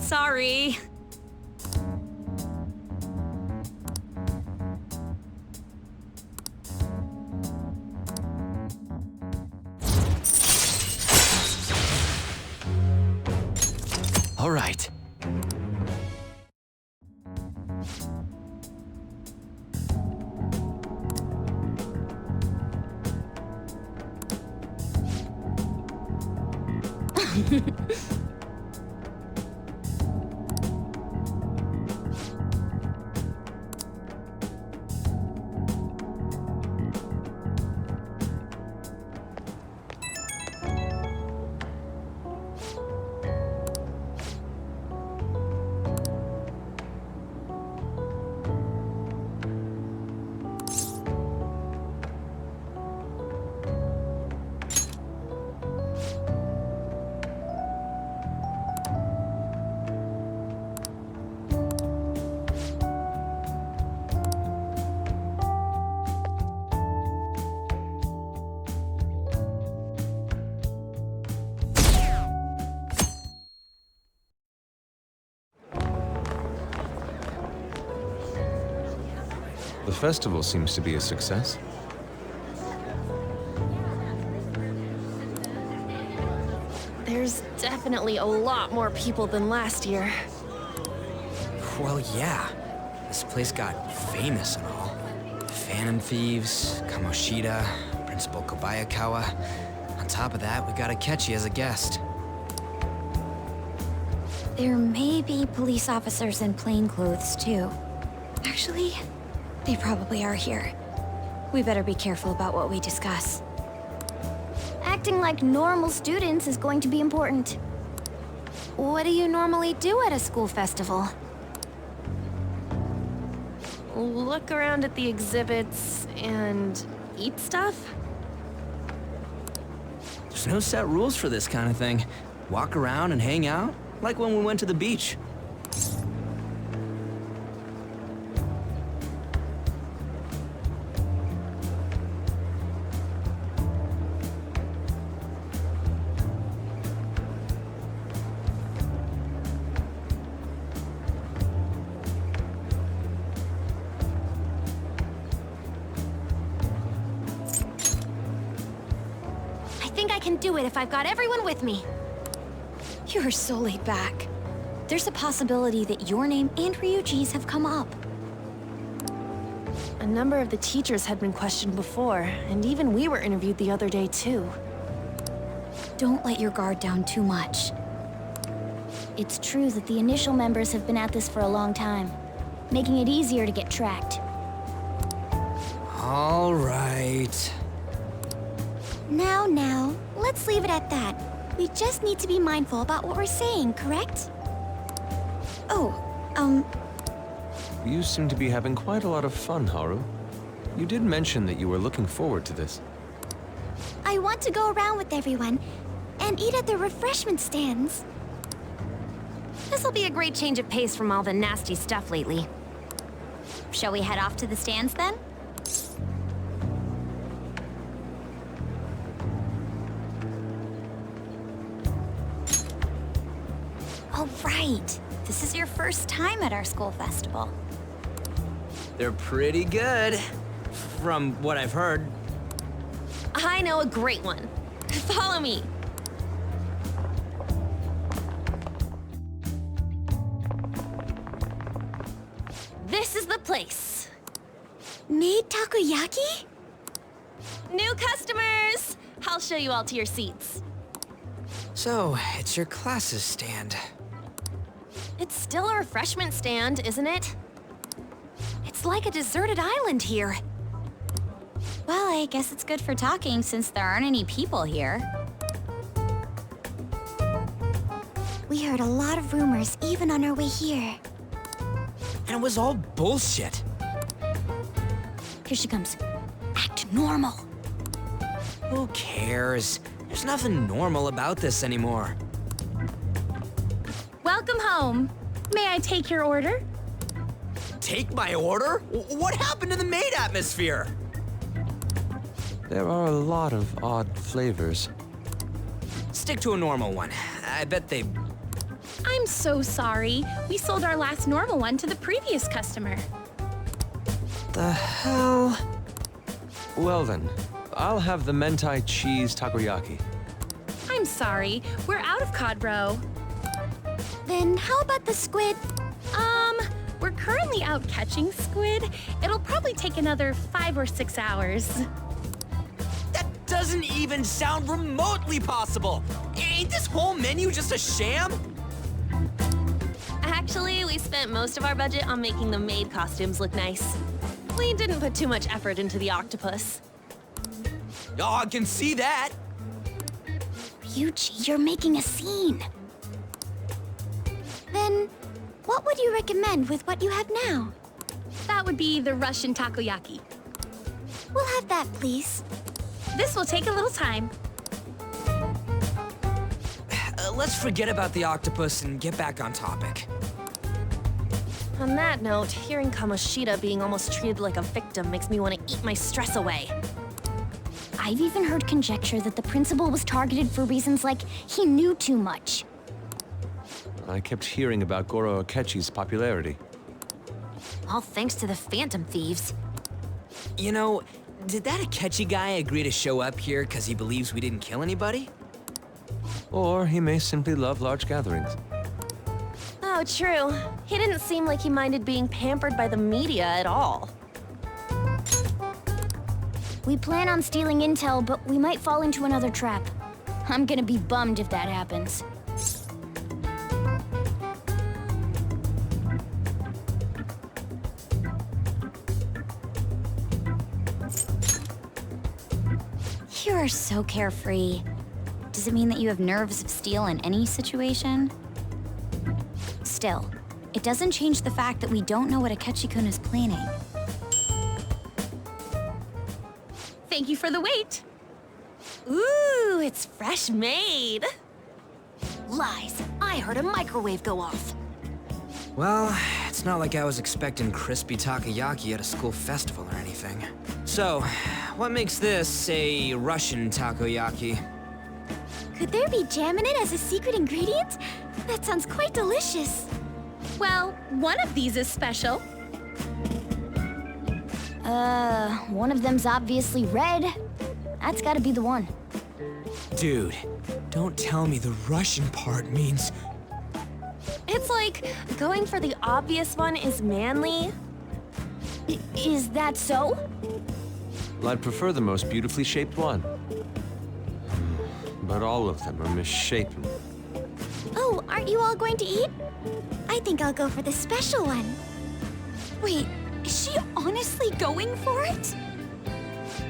Sorry. All right. The festival seems to be a success. There's definitely a lot more people than last year. Well, yeah. This place got famous and all. Phantom Thieves, Kamoshida, Principal Kobayakawa. On top of that, we got Akechi as a guest. There may be police officers in plain clothes, too. Actually, they probably are here. We better be careful about what we discuss. Acting like normal students is going to be important. What do you normally do at a school festival? Look around at the exhibits and eat stuff? There's no set rules for this kind of thing. Walk around and hang out, like when we went to the beach. I think I can do it if I've got everyone with me. You're so laid back. There's a possibility that your name and Ryuji's have come up. A number of the teachers had been questioned before, and even we were interviewed the other day, too. Don't let your guard down too much. It's true that the initial members have been at this for a long time, making it easier to get tracked. All right. Now, let's leave it at that. We just need to be mindful about what we're saying, correct? You seem to be having quite a lot of fun, Haru. You did mention that you were looking forward to this. I want to go around with everyone and eat at the refreshment stands. This'll be a great change of pace from all the nasty stuff lately. Shall we head off to the stands then? Oh, right. This is your first time at our school festival. They're pretty good, from what I've heard. I know a great one. Follow me. This is the place. Made takoyaki? New customers! I'll show you all to your seats. So, it's your class's stand. It's still a refreshment stand, isn't it? It's like a deserted island here. Well, I guess it's good for talking since there aren't any people here. We heard a lot of rumors even on our way here. And it was all bullshit. Here she comes. Act normal. Who cares? There's nothing normal about this anymore. Welcome home. May I take your order? Take my order? What happened to the maid atmosphere? There are a lot of odd flavors. Stick to a normal one. I bet they I'm so sorry. We sold our last normal one to the previous customer. The hell? Well then, I'll have the mentai cheese takoyaki. I'm sorry. We're out of cod roe. Then how about the squid? We're currently out catching squid. It'll probably take another 5 or 6 hours. That doesn't even sound remotely possible. Ain't this whole menu just a sham? Actually, we spent most of our budget on making the maid costumes look nice. We didn't put too much effort into the octopus. Oh, I can see that. Ryuji, you're making a scene. Then, what would you recommend with what you have now? That would be the Russian takoyaki. We'll have that, please. This will take a little time. Let's forget about the octopus and get back on topic. On that note, hearing Kamoshida being almost treated like a victim makes me want to eat my stress away. I've even heard conjecture that the principal was targeted for reasons like he knew too much. I kept hearing about Goro Akechi's popularity. All thanks to the Phantom Thieves. You know, did that Akechi guy agree to show up here because he believes we didn't kill anybody? Or he may simply love large gatherings. Oh, true. He didn't seem like he minded being pampered by the media at all. We plan on stealing intel, but we might fall into another trap. I'm gonna be bummed if that happens. You are so carefree. Does it mean that you have nerves of steel in any situation? Still, it doesn't change the fact that we don't know what Akechi-kun is planning. Thank you for the wait. Ooh, it's fresh made. Lies. I heard a microwave go off. Well, it's not like I was expecting crispy takoyaki at a school festival or anything. So, what makes this a Russian takoyaki? Could there be jam in it as a secret ingredient? That sounds quite delicious. Well, one of these is special. One of them's obviously red. That's gotta be the one. Dude, don't tell me the Russian part means... It's like going for the obvious one is manly. Is that so? Well, I'd prefer the most beautifully shaped one. But all of them are misshapen. Oh, aren't you all going to eat? I think I'll go for the special one. Wait, is she honestly going for it?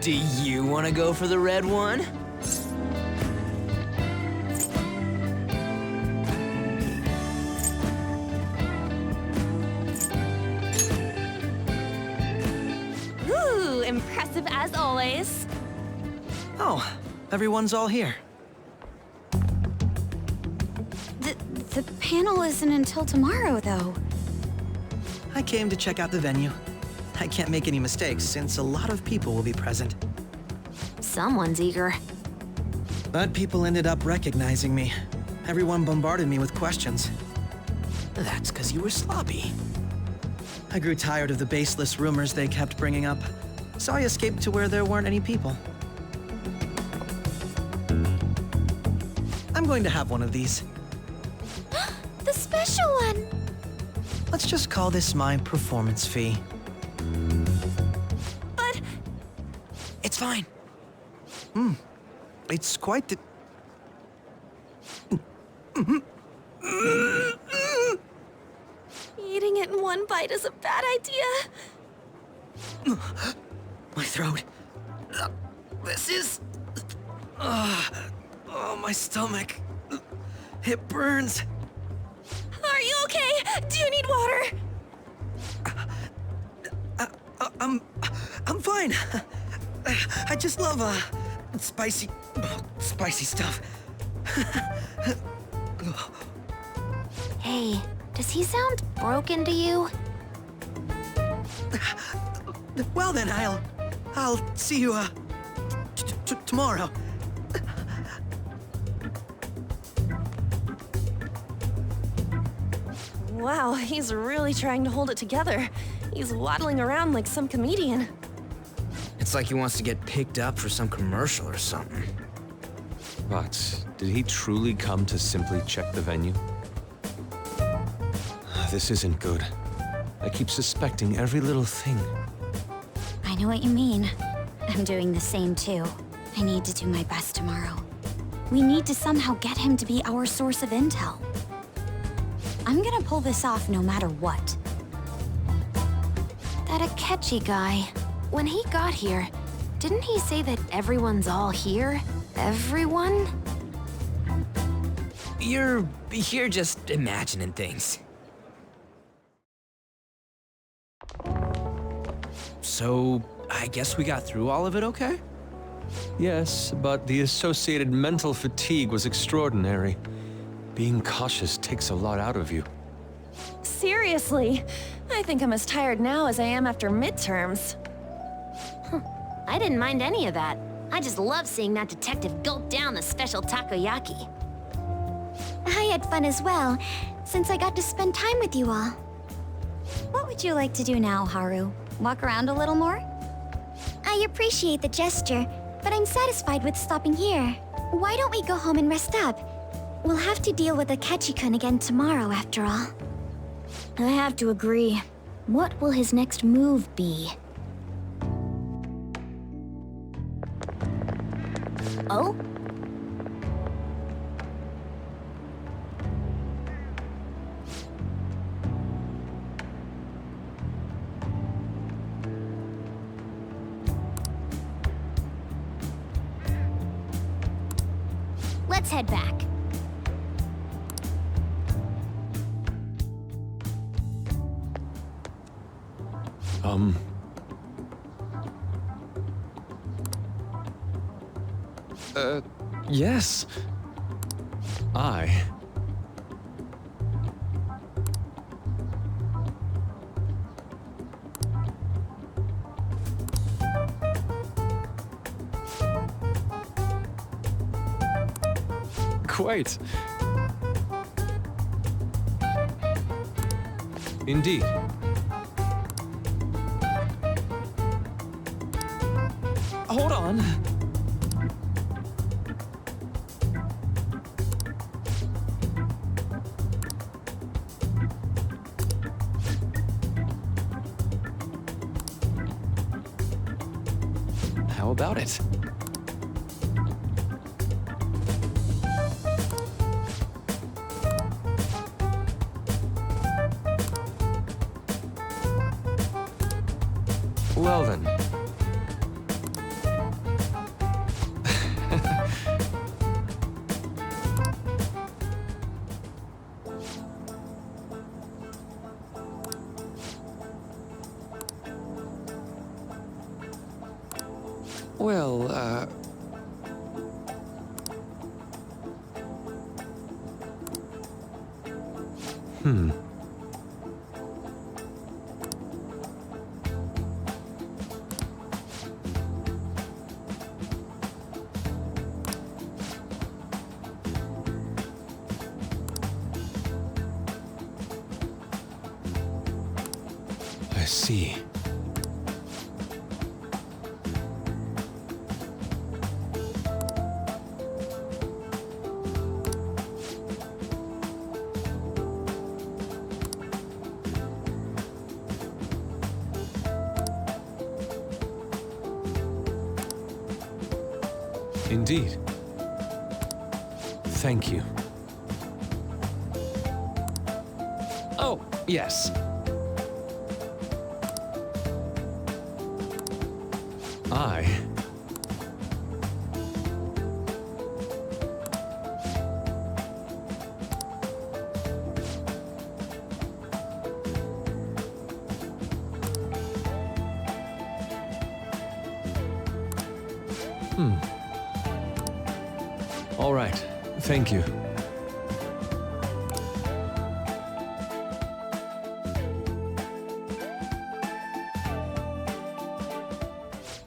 Do you want to go for the red one? Ooh, impressive as always. Oh, everyone's all here. The panel isn't until tomorrow, though. I came to check out the venue. I can't make any mistakes since a lot of people will be present. Someone's eager. But people ended up recognizing me. Everyone bombarded me with questions. That's because you were sloppy. I grew tired of the baseless rumors they kept bringing up, so I escaped to where there weren't any people. I'm going to have one of these. The special one! Let's just call this my performance fee. But... It's fine. It's quite the... Eating it in one bite is a bad idea. My throat. This is... oh, my stomach. It burns. Are you okay? Do you need water? I'm fine. I just love, spicy stuff. Hey, does he sound broken to you? Well then, I'll see you, tomorrow. Wow, he's really trying to hold it together. He's waddling around like some comedian. It's like he wants to get picked up for some commercial or something. But did he truly come to simply check the venue? This isn't good. I keep suspecting every little thing. I know what you mean. I'm doing the same too. I need to do my best tomorrow. We need to somehow get him to be our source of intel. I'm gonna pull this off no matter what. That Akechi guy, when he got here, didn't he say that everyone's all here? Everyone? You're just imagining things. So, I guess we got through all of it okay? Yes, but the associated mental fatigue was extraordinary. Being cautious takes a lot out of you. Seriously, I think I'm as tired now as I am after midterms. I didn't mind any of that. I just love seeing that detective gulp down the special takoyaki. I had fun as well, since I got to spend time with you all. What would you like to do now, Haru? Walk around a little more? I appreciate the gesture, but I'm satisfied with stopping here. Why don't we go home and rest up? We'll have to deal with Akechi-kun again tomorrow, after all. I have to agree. What will his next move be? Oh? Let's head back. Yes. Quite. Indeed. Hold on. How about it? Well then. Well, I see. Indeed. Thank you. Oh, yes. All right. Thank you.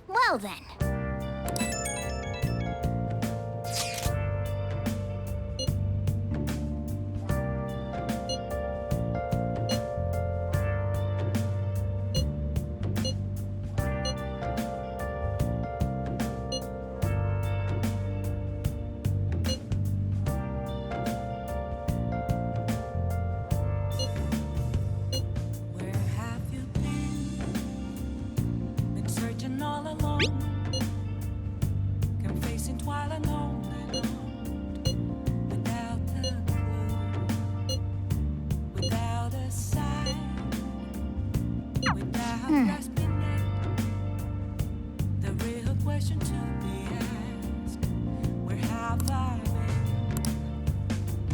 Well then.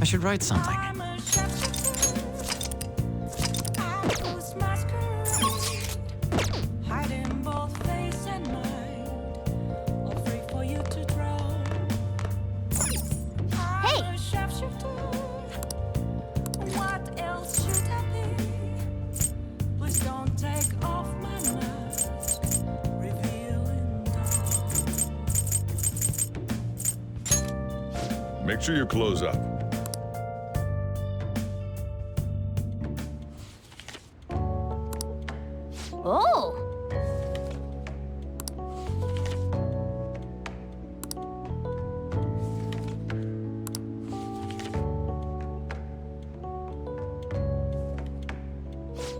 should write something. Make sure your clothes up. Oh!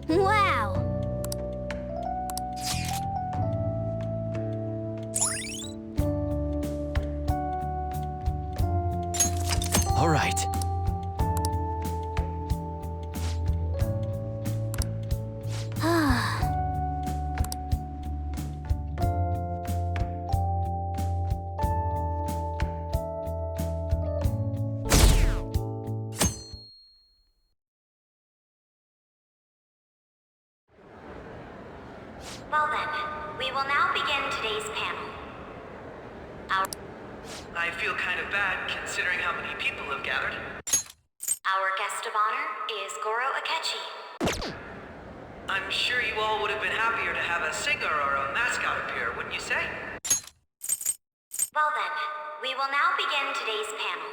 Wow! All right. Well then, we will now begin today's panel. I feel kind of bad considering how many people have gathered. Our guest of honor is Goro Akechi. I'm sure you all would have been happier to have a singer or a mascot appear, wouldn't you say? Well then, we will now begin today's panel.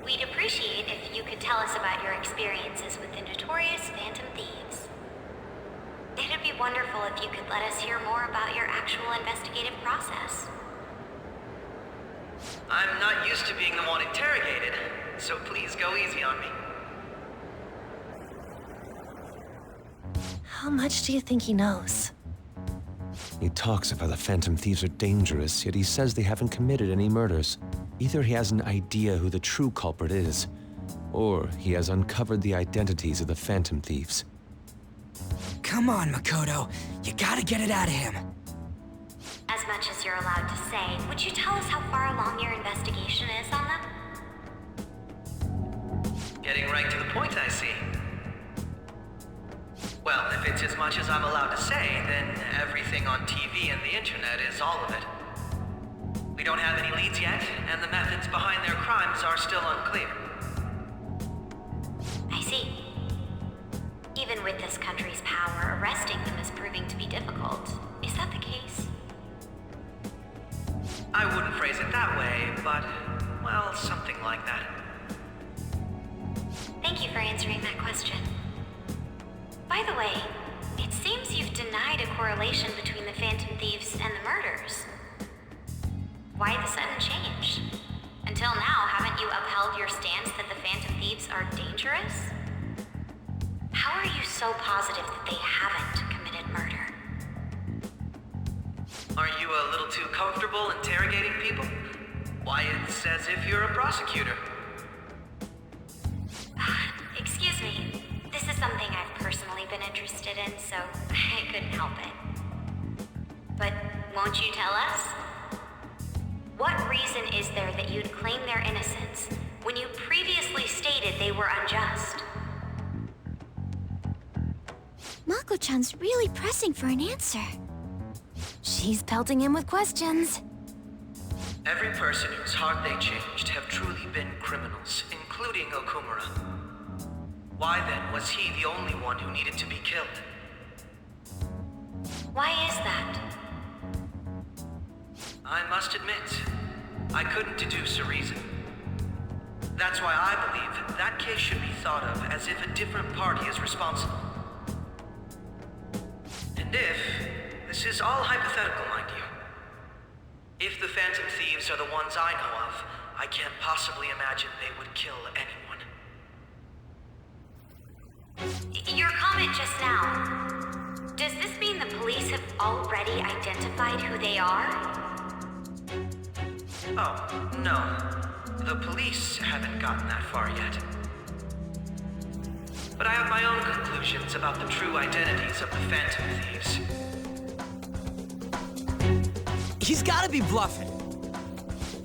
We'd appreciate if you could tell us about your experiences with the notorious Phantom Thieves. It'd be wonderful if you could let us hear more about your actual investigative process. I'm not used to being the one interrogated, so please go easy on me. How much do you think he knows? He talks about the Phantom Thieves are dangerous, yet he says they haven't committed any murders. Either he has an idea who the true culprit is, or he has uncovered the identities of the Phantom Thieves. Come on, Makoto. You gotta get it out of him. As much as you're allowed to say, would you tell us how far along your investigation is on them? Getting right to the point, I see. Well, if it's as much as I'm allowed to say, then everything on TV and the internet is all of it. We don't have any leads yet, and the methods behind their crimes are still unclear. I see. Even with this country's power, arresting them is proving to be difficult. Is that the case? I wouldn't phrase it that way, but, well, something like that. Thank you for answering that question. By the way, it seems you've denied a correlation between the Phantom Thieves and the murders. Why the sudden change? Until now, haven't you upheld your stance that the Phantom Thieves are dangerous? How are you so positive that they haven't committed murder? Aren't you a little too comfortable interrogating people? Why, it's as if you're a prosecutor. Excuse me. This is something I've personally been interested in, so I couldn't help it. But won't you tell us? What reason is there that you'd claim their innocence when you previously stated they were unjust? Mako-chan's really pressing for an answer. She's pelting him with questions. Every person whose heart they changed have truly been criminals, including Okumura. Why then was he the only one who needed to be killed? Why is that? I must admit, I couldn't deduce a reason. That's why I believe that case should be thought of as if a different party is responsible. And if, this is all hypothetical, mind you, if the Phantom Thieves are the ones I know of, I can't possibly imagine they would kill anyone. Your comment just now, does this mean the police have already identified who they are? Oh, no. The police haven't gotten that far yet. But I have my own conclusions about the true identities of the Phantom Thieves. He's gotta be bluffing.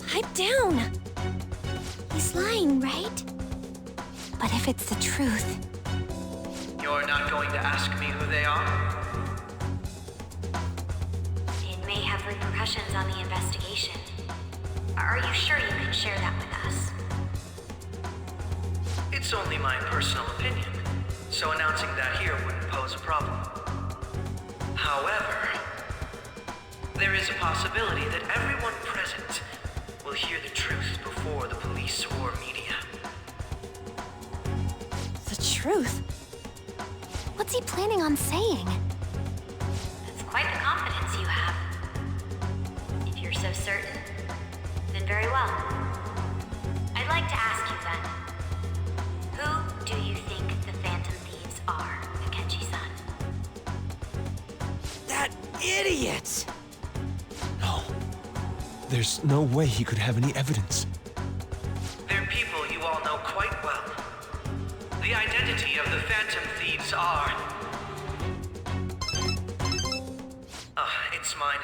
Pipe down! He's lying, right? But if it's the truth, You're not going to ask me who they are? It may have repercussions on the investigation. Are you sure you can share that with us? It's only my personal opinion, so announcing that here wouldn't pose a problem. However, there is a possibility that everyone present will hear the truth before the police or media. the truth? What's he planning on saying? That's quite the confidence you have. If you're so certain, then very well. I'd like to ask you then, who do you think the Phantom Thieves are, Akechi-san? That idiot! No. There's no way he could have any evidence. They're people you all know quite well. The identity of the Phantom Thieves are... it's mine.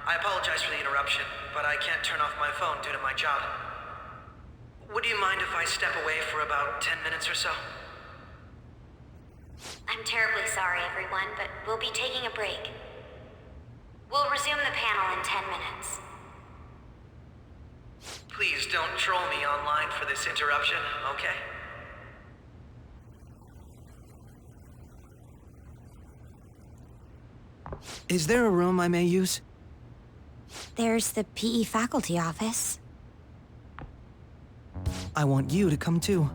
I apologize for the interruption, but I can't turn off my phone due to my job. Would you mind if I step away for about 10 minutes or so? I'm terribly sorry, everyone, but we'll be taking a break. We'll resume the panel in 10 minutes. Please don't troll me online for this interruption, okay? Is there a room I may use? There's the PE faculty office. I want you to come too.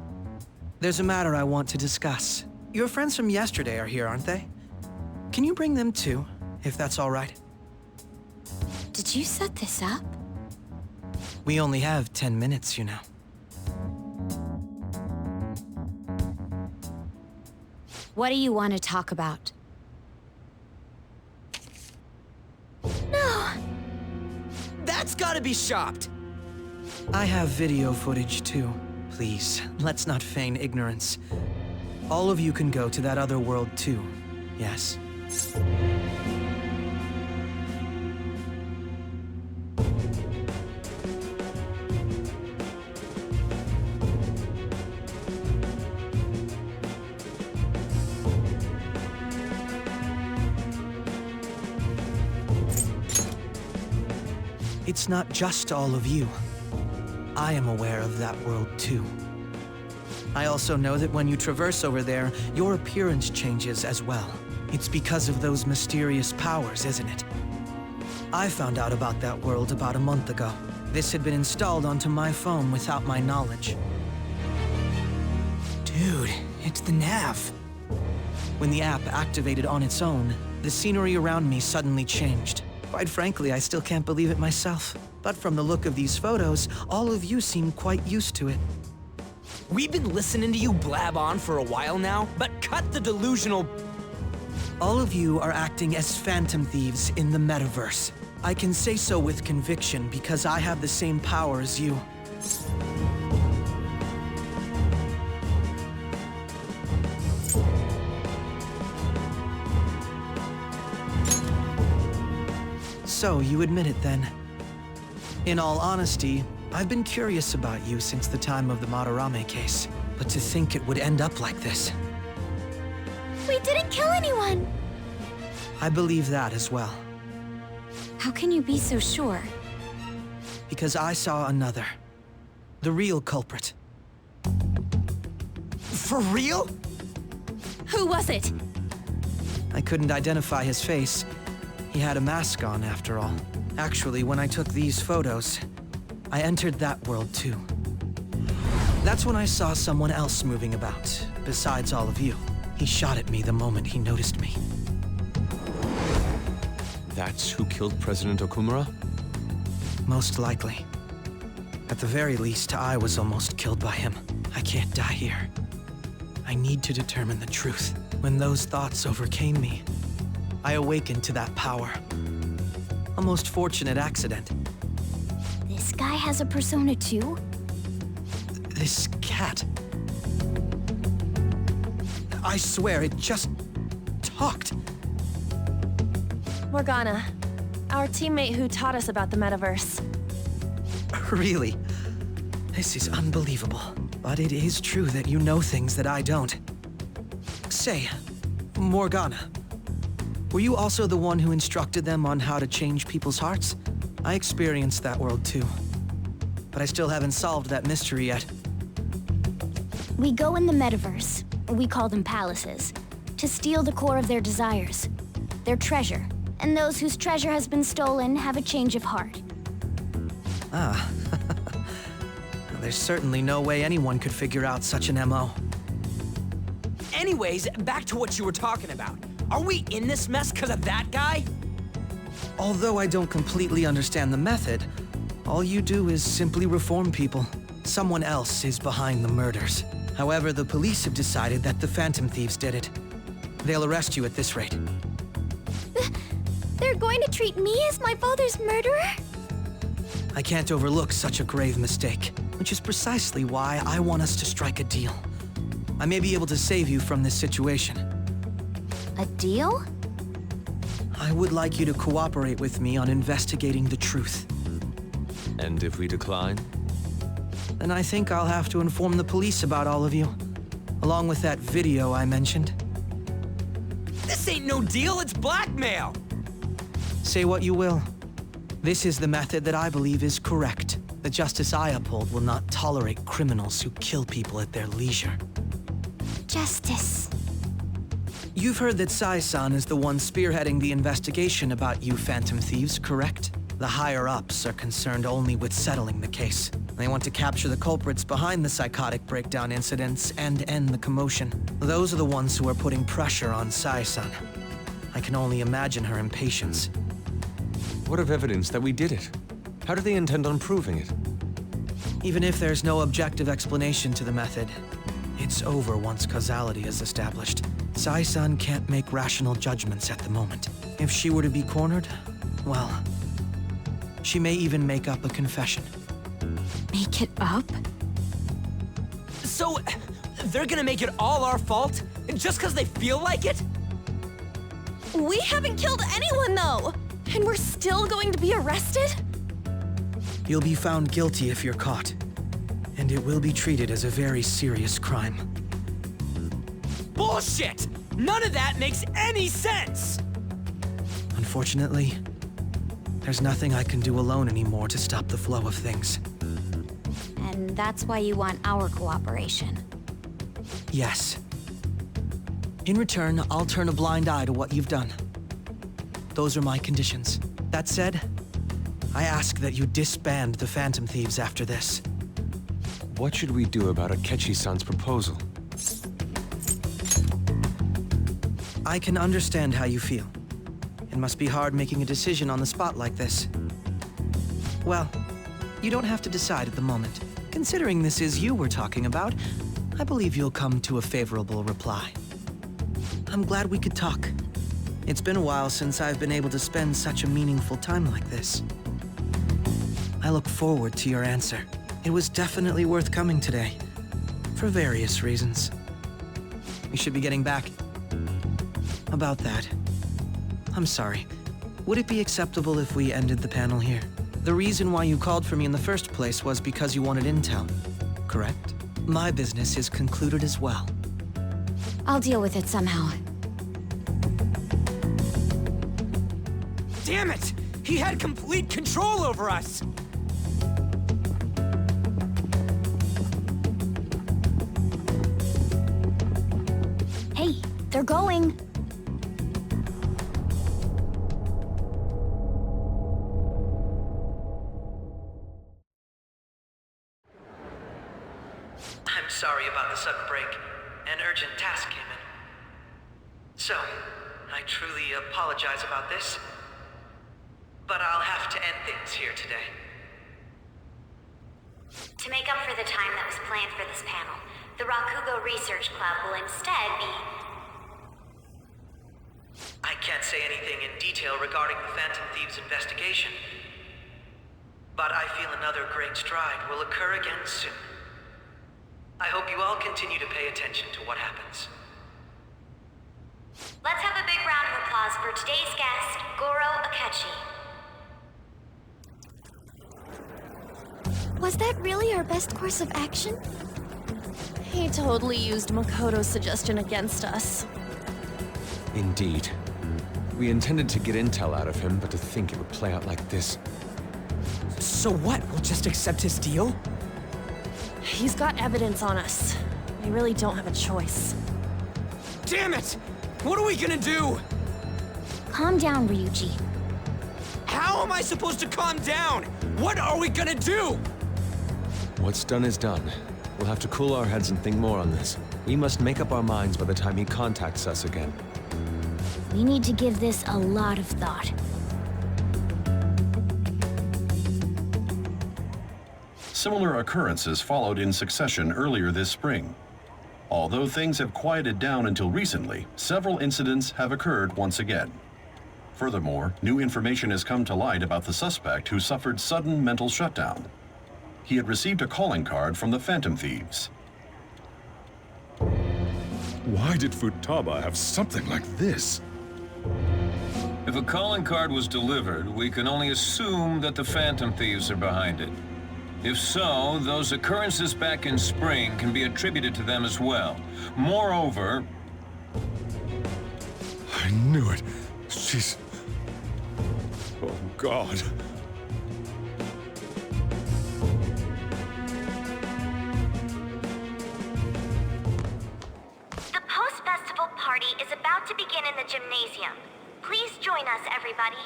There's a matter I want to discuss. Your friends from yesterday are here, aren't they? Can you bring them too, if that's all right? Did you set this up? We only have 10 minutes, you know. What do you want to talk about? No! That's gotta be shopped! I have video footage too. Please, let's not feign ignorance. All of you can go to that other world too, yes? It's not just all of you. I am aware of that world too. I also know that when you traverse over there, your appearance changes as well. It's because of those mysterious powers, isn't it? I found out about that world about a month ago. This had been installed onto my phone without my knowledge. Dude, it's the nav. When the app activated on its own, the scenery around me suddenly changed. Quite frankly, I still can't believe it myself. But from the look of these photos, all of you seem quite used to it. We've been listening to you blab on for a while now, but cut the delusional... All of you are acting as Phantom Thieves in the metaverse. I can say so with conviction because I have the same power as you. So, you admit it then. In all honesty, I've been curious about you since the time of the Madarame case. But to think it would end up like this. We didn't kill anyone! I believe that as well. How can you be so sure? Because I saw another. The real culprit. For real? Who was it? I couldn't identify his face. He had a mask on, after all. Actually, when I took these photos, I entered that world too. That's when I saw someone else moving about, besides all of you. He shot at me the moment he noticed me. That's who killed President Okumura? Most likely. At the very least, I was almost killed by him. I can't die here. I need to determine the truth. When those thoughts overcame me, I awakened to that power. A most fortunate accident. This guy has a persona too? This cat. I swear, it just talked. Morgana, our teammate who taught us about the metaverse. Really? This is unbelievable. But it is true that you know things that I don't. Say, Morgana, were you also the one who instructed them on how to change people's hearts? I experienced that world too. But I still haven't solved that mystery yet. We go in the metaverse, we call them palaces, to steal the core of their desires, their treasure. And those whose treasure has been stolen have a change of heart. Ah. There's certainly no way anyone could figure out such an MO. Anyways, back to what you were talking about. Are we in this mess because of that guy? Although I don't completely understand the method, all you do is simply reform people. Someone else is behind the murders. However, the police have decided that the Phantom Thieves did it. They'll arrest you at this rate. They're going to treat me as my father's murderer? I can't overlook such a grave mistake, which is precisely why I want us to strike a deal. I may be able to save you from this situation. A deal? I would like you to cooperate with me on investigating the truth. And if we decline? Then I think I'll have to inform the police about all of you, along with that video I mentioned. This ain't no deal, it's blackmail! Say what you will. This is the method that I believe is correct. The justice I uphold will not tolerate criminals who kill people at their leisure. Justice. You've heard that Sai-san is the one spearheading the investigation about you Phantom Thieves, correct? The higher-ups are concerned only with settling the case. They want to capture the culprits behind the psychotic breakdown incidents and end the commotion. Those are the ones who are putting pressure on Sai-san. I can only imagine her impatience. What of evidence that we did it? How do they intend on proving it? Even if there's no objective explanation to the method, it's over once causality is established. Sai-san can't make rational judgments at the moment. If she were to be cornered, well, she may even make up a confession. Make it up? So, they're gonna make it all our fault? Just because they feel like it? We haven't killed anyone, though! And we're still going to be arrested? You'll be found guilty if you're caught. And it will be treated as a very serious crime. Bullshit! None of that makes any sense! Unfortunately, there's nothing I can do alone anymore to stop the flow of things. And that's why you want our cooperation. Yes. In return, I'll turn a blind eye to what you've done. Those are my conditions. That said, I ask that you disband the Phantom Thieves after this. What should we do about Akechi-san's proposal? I can understand how you feel. It must be hard making a decision on the spot like this. Well, you don't have to decide at the moment. Considering this is you we're talking about, I believe you'll come to a favorable reply. I'm glad we could talk. It's been a while since I've been able to spend such a meaningful time like this. I look forward to your answer. It was definitely worth coming today, for various reasons. We should be getting back. About that, I'm sorry. Would it be acceptable if we ended the panel here? The reason why you called for me in the first place was because you wanted intel, correct? My business is concluded as well. I'll deal with it somehow. Damn it! He had complete control over us! Hey, they're going. I'm sorry about the sudden break. An urgent task came in. So, I truly apologize about this. But I'll have to end things here today. To make up for the time that was planned for this panel, the Rakugo Research Club will instead be... I can't say anything in detail regarding the Phantom Thieves investigation. But I feel another great stride will occur again soon. I hope you all continue to pay attention to what happens. Let's have a big round of applause for today's guest, Goro Akechi. Was that really our best course of action? He totally used Makoto's suggestion against us. Indeed. We intended to get intel out of him, but to think it would play out like this. So what? We'll just accept his deal? He's got evidence on us. We really don't have a choice. Damn it! What are we gonna do? Calm down, Ryuji. How am I supposed to calm down? What are we gonna do? What's done is done. We'll have to cool our heads and think more on this. We must make up our minds by the time he contacts us again. We need to give this a lot of thought. Similar occurrences followed in succession earlier this spring. Although things have quieted down until recently, several incidents have occurred once again. Furthermore, new information has come to light about the suspect who suffered sudden mental shutdown. He had received a calling card from the Phantom Thieves. Why did Futaba have something like this? If a calling card was delivered, we can only assume that the Phantom Thieves are behind it. If so, those occurrences back in spring can be attributed to them as well. Moreover... I knew it. She's... Oh, God. The post-festival party is about to begin in the gymnasium. Please join us, everybody.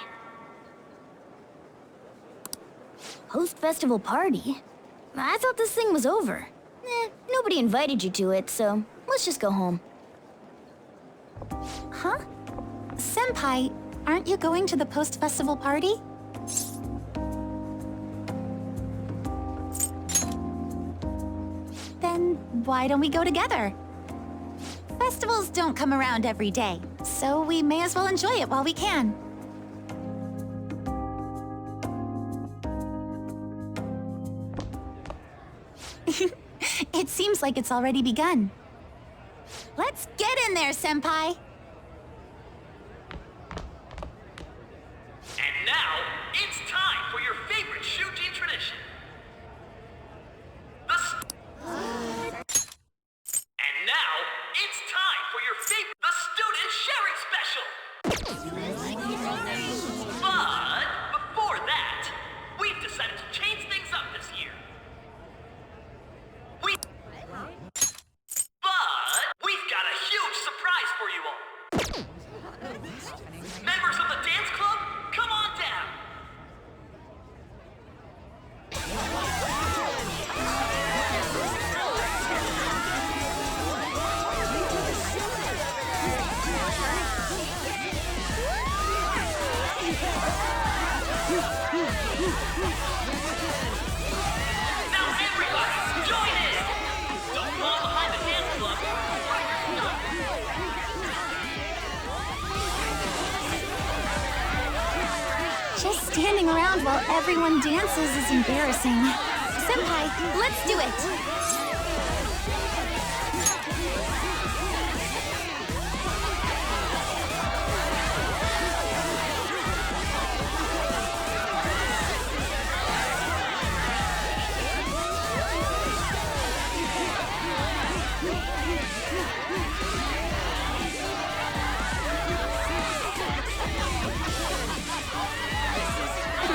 Post-festival party? I thought this thing was over. Nobody invited you to it, so let's just go home. Huh? Senpai, aren't you going to the post-festival party? Then why don't we go together? Festivals don't come around every day, so we may as well enjoy it while we can. It seems like it's already begun. Let's get in there, Senpai! And now, it's time for your favorite Shuji tradition. And now, it's time for your favorite... The Student Sharing Special! But, before that, we've decided to change things up this year. But, we've got a huge surprise for you all. Members of the dance club, come on down. Now everybody, join in. Don't fall behind the dance club. Just standing around while everyone dances is embarrassing. Senpai, let's do it!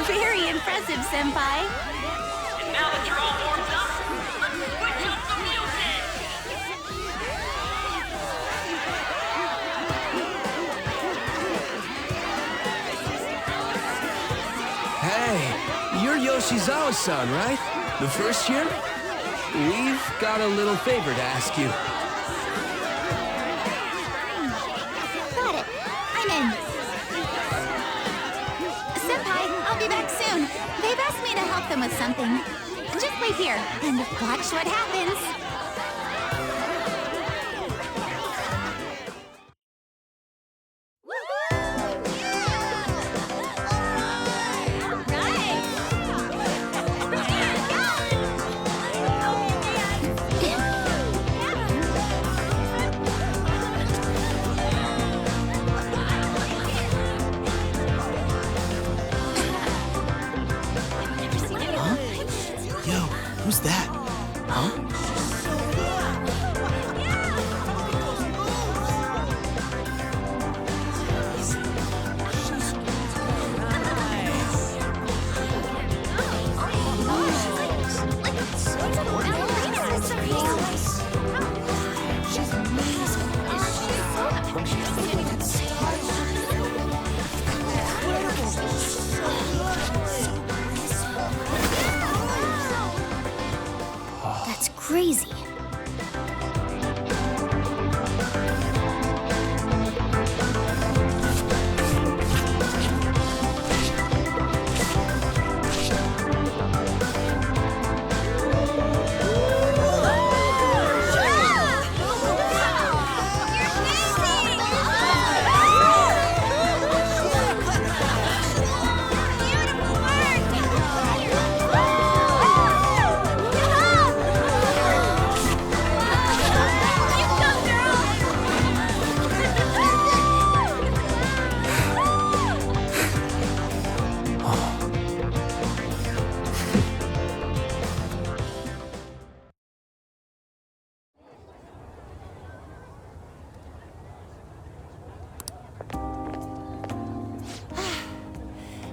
Very impressive, Senpai. And now that you're all warmed up, let's switch up the music! Hey, you're Yoshizawa-san, right? The first year? We've got a little favor to ask you. Got it. I'm in. Senpai, I'll be back soon. They've asked me to help them with something. Just wait here and watch what happens. Yo, was that? Huh? That's crazy.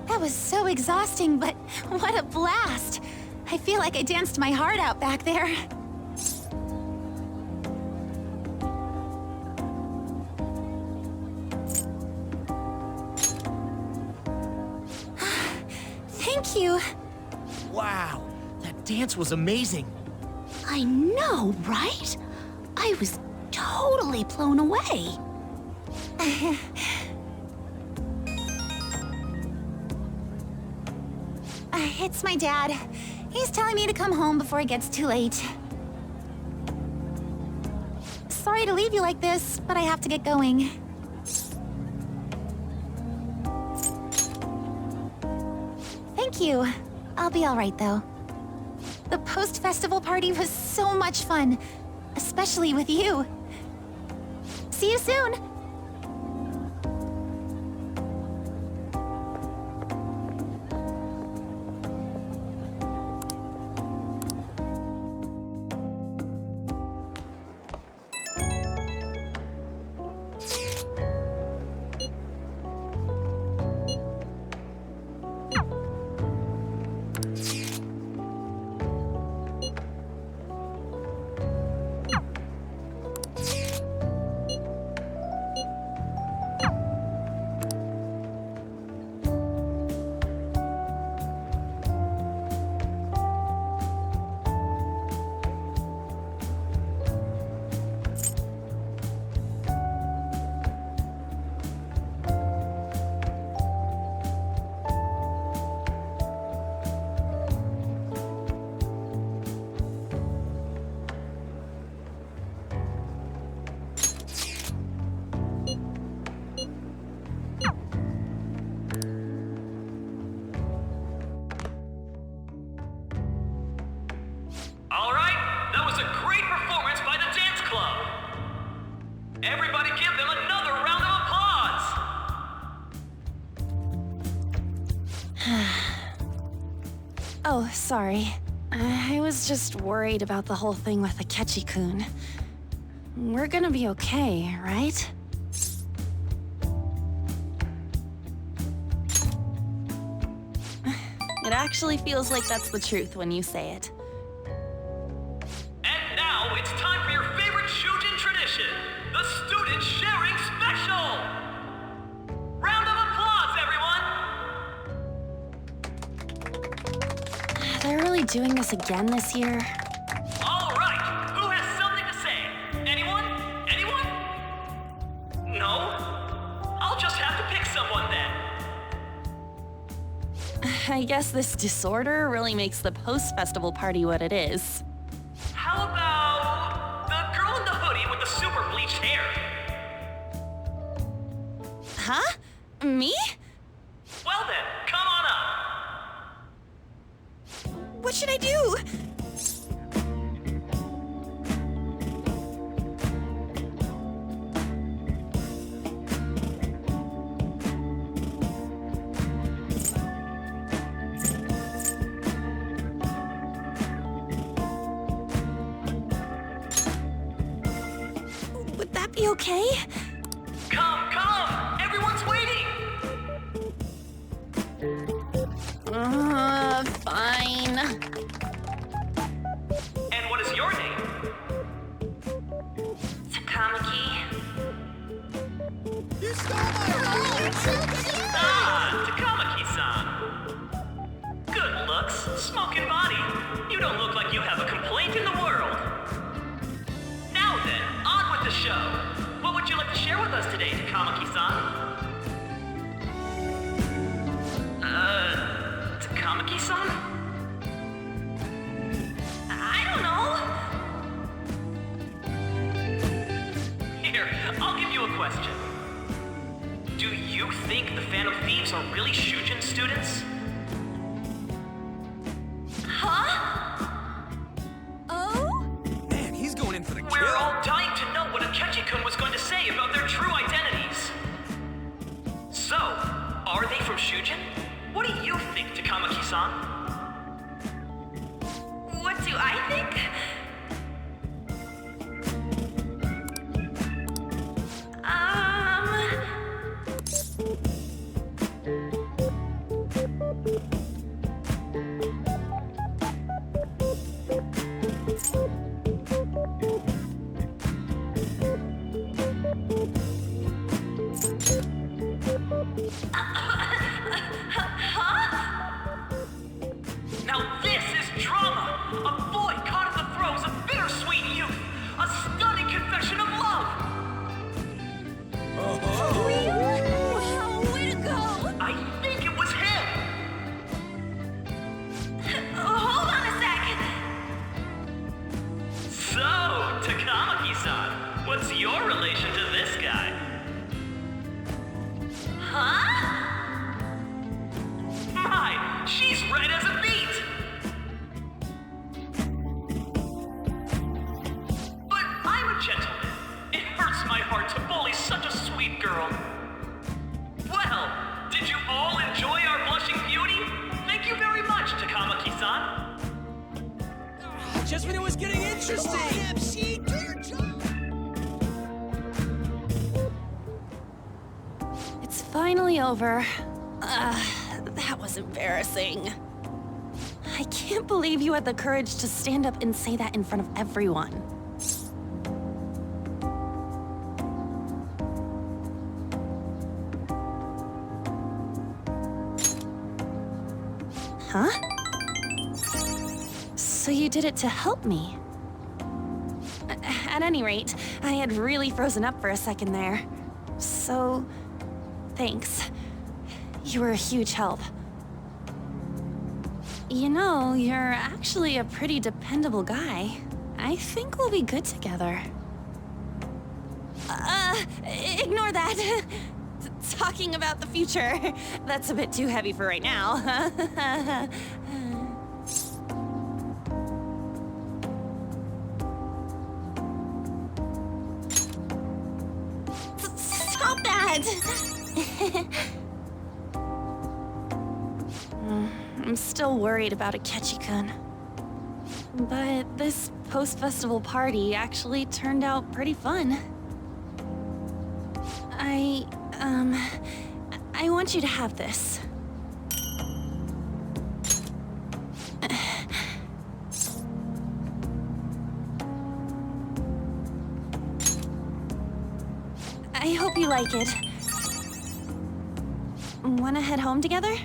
That was so exhausting, but what a blast! I feel like I danced my heart out back there. Thank you. Wow, that dance was amazing. I know, right? I was totally blown away. It's my dad. He's telling me to come home before it gets too late. Sorry to leave you like this, but I have to get going. Thank you. I'll be all right, though. The post-festival party was so much fun, especially with you. See you soon! All right, that was a great performance by the dance club. Everybody give them another round of applause. Oh, sorry. I was just worried about the whole thing with Akechi-kun. We're gonna be okay, right? It actually feels like that's the truth when you say it. And now it's time for your favorite Shujin tradition, the Student Sharing Special! Round of applause, everyone! They're really doing this again this year? All right, who has something to say? Anyone? Anyone? No? I'll just have to pick someone then. I guess this disorder really makes the post-festival party what it is. How about the girl in the hoodie with the super bleached hair? Huh? Me? Well then, come on up. What should I do? You okay? Come, come! Everyone's waiting! Fine. And what is your name? Takamaki. Ah, Takamaki-san. Good looks, smoking body. You don't look like you have a complaint in the world. Now then, on with the show. What would you like to share with us today, Takamaki-san? Takamaki-san? I don't know. Here, I'll give you a question. Do you think the Phantom Thieves are really Shujin students? Huh? Oh? Man, he's going in for the kill. We're all dying to know what Akechi-kun was going to say about their true identities. So, are they from Shujin? What do you think, Takamaki-san? What do I think? Now this is drama! A boy caught in the throes of bittersweet youth! A stunning confession of love! Wow, way to go! I think it was him! Hold on a sec. So, Takamaki-san, what's your relation to this guy? Huh? My, she's red as a beet! But I'm a gentleman. It hurts my heart to bully such a sweet girl. Well, did you all enjoy our blushing beauty? Thank you very much, Takamaki-san. Just when it was getting interesting. MC, do your job. It's finally over. That was embarrassing. I can't believe you had the courage to stand up and say that in front of everyone. Huh? So you did it to help me? At any rate, I had really frozen up for a second there. So, thanks. You were a huge help. You know, you're actually a pretty dependable guy. I think we'll be good together. Ignore that. Talking about the future. That's a bit too heavy for right now. Stop that! I'm still worried about Akechi-kun. But this post-festival party actually turned out pretty fun. I want you to have this. I hope you like it. Wanna head home together?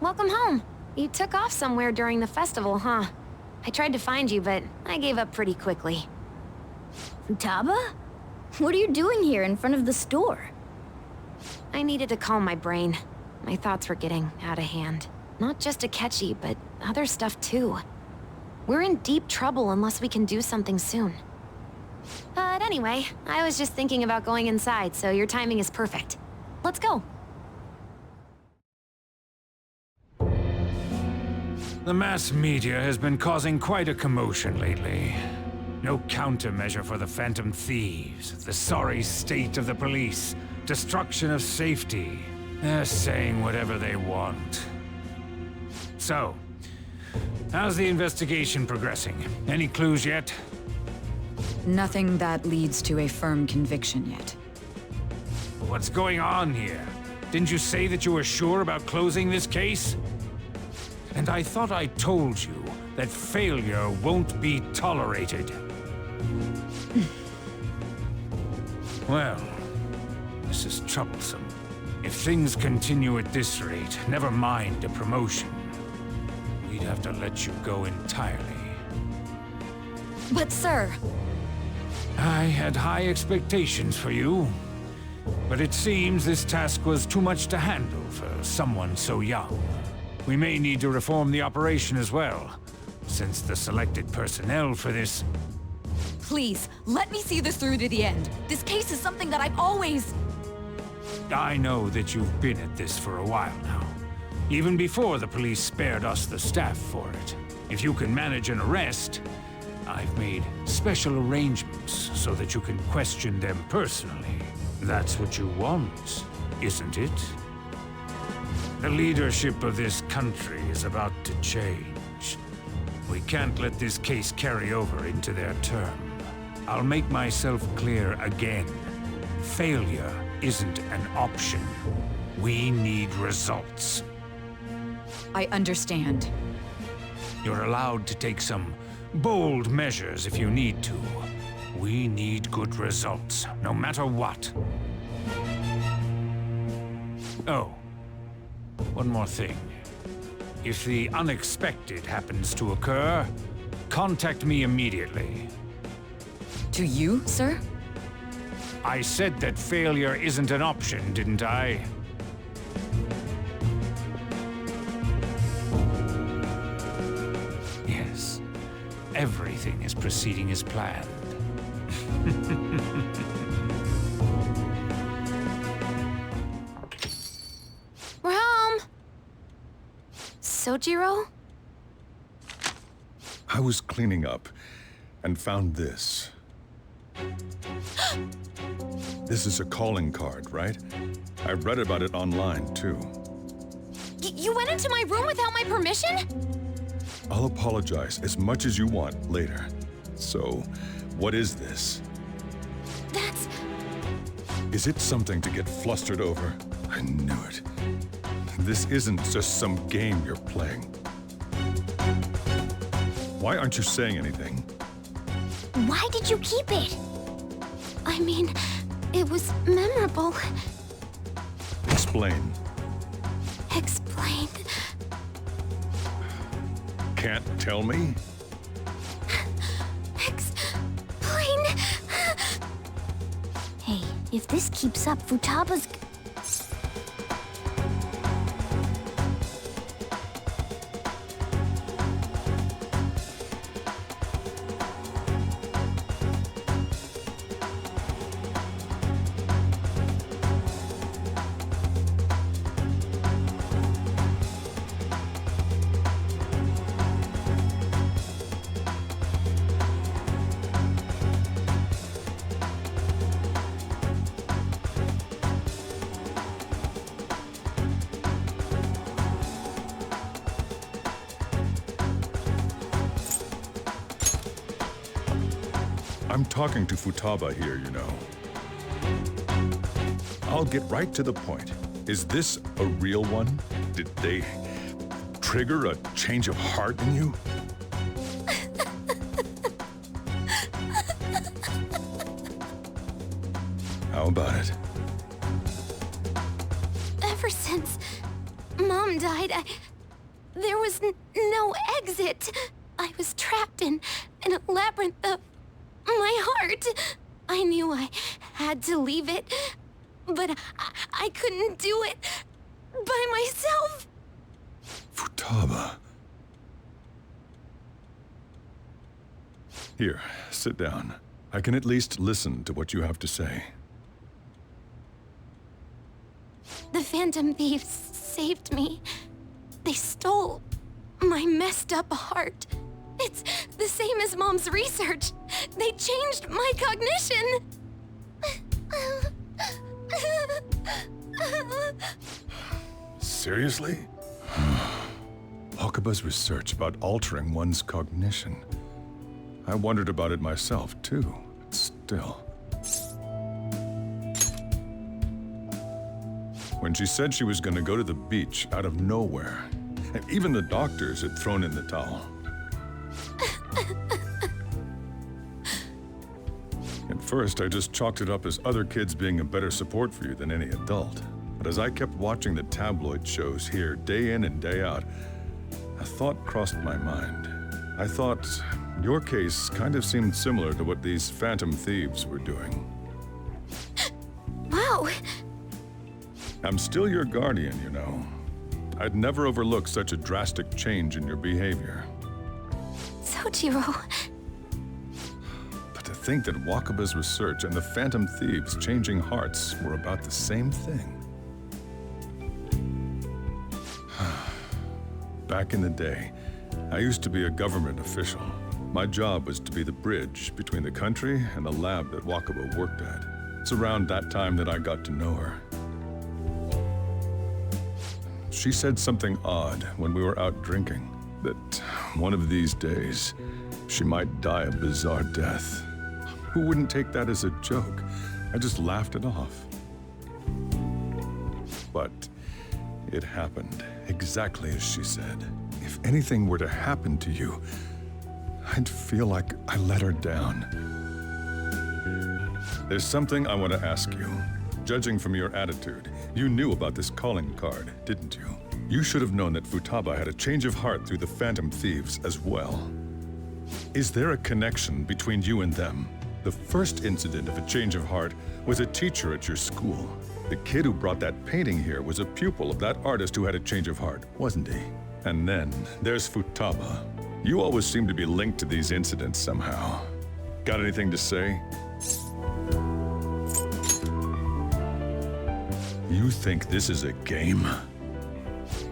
Welcome home. You took off somewhere during the festival, huh? I tried to find you, but I gave up pretty quickly. Futaba? What are you doing here in front of the store? I needed to calm my brain. My thoughts were getting out of hand. Not just Akechi, but other stuff too. We're in deep trouble unless we can do something soon. But anyway, I was just thinking about going inside, so your timing is perfect. Let's go. The mass media has been causing quite a commotion lately. No countermeasure for the Phantom Thieves, the sorry state of the police, destruction of safety. They're saying whatever they want. So, how's the investigation progressing? Any clues yet? Nothing that leads to a firm conviction yet. What's going on here? Didn't you say that you were sure about closing this case? And I thought I told you that failure won't be tolerated. Well, this is troublesome. If things continue at this rate, never mind a promotion. We'd have to let you go entirely. But sir... I had high expectations for you. But it seems this task was too much to handle for someone so young. We may need to reform the operation as well, since the selected personnel for this... Please, let me see this through to the end. This case is something that I've always... I know that you've been at this for a while now. Even before the police spared us the staff for it. If you can manage an arrest, I've made special arrangements so that you can question them personally. That's what you want, isn't it? The leadership of this country is about to change. We can't let this case carry over into their term. I'll make myself clear again. Failure isn't an option. We need results. I understand. You're allowed to take some bold measures if you need to. We need good results, no matter what. Oh, one more thing. If the unexpected happens to occur, contact me immediately. To you, sir? I said that failure isn't an option, didn't I? Yes. Everything is proceeding as planned. We're home! Sojiro? I was cleaning up and found this. This is a calling card, right? I read about it online, too. You went into my room without my permission? I'll apologize as much as you want later. So, what is this? That's... Is it something to get flustered over? I knew it. This isn't just some game you're playing. Why aren't you saying anything? Why did you keep it? I mean, it was memorable. Explain. Explain. Can't tell me? Explain. Hey, if this keeps up, Futaba's... I'm talking to Futaba here, you know. I'll get right to the point. Is this a real one? Did they trigger a change of heart in you? How about it? Ever since Mom died, there was no exit. I was trapped in a labyrinth of my heart. I knew I had to leave it, but I couldn't do it by myself. Futaba. Here, sit down. I can at least listen to what you have to say. The Phantom Thieves saved me. They stole My messed up heart. It's the same as Mom's research. They changed my cognition. Seriously? Wakaba's research about altering one's cognition. I wondered about it myself, too. But still. When she said she was going to go to the beach out of nowhere, and even the doctors had thrown in the towel. At first, I just chalked it up as other kids being a better support for you than any adult. But as I kept watching the tabloid shows here, day in and day out, a thought crossed my mind. I thought your case kind of seemed similar to what these Phantom Thieves were doing. Wow. I'm still your guardian, you know. I'd never overlook such a drastic change in your behavior. Sojiro. But to think that Wakaba's research and the Phantom Thieves' changing hearts were about the same thing. Back in the day, I used to be a government official. My job was to be the bridge between the country and the lab that Wakaba worked at. It's around that time that I got to know her. She said something odd when we were out drinking, that one of these days, she might die a bizarre death. Who wouldn't take that as a joke? I just laughed it off. But it happened exactly as she said. If anything were to happen to you, I'd feel like I let her down. There's something I want to ask you. Judging from your attitude, you knew about this calling card, didn't you? You should have known that Futaba had a change of heart through the Phantom Thieves as well. Is there a connection between you and them? The first incident of a change of heart was a teacher at your school. The kid who brought that painting here was a pupil of that artist who had a change of heart, wasn't he? And then there's Futaba. You always seem to be linked to these incidents somehow. Got anything to say? You think this is a game?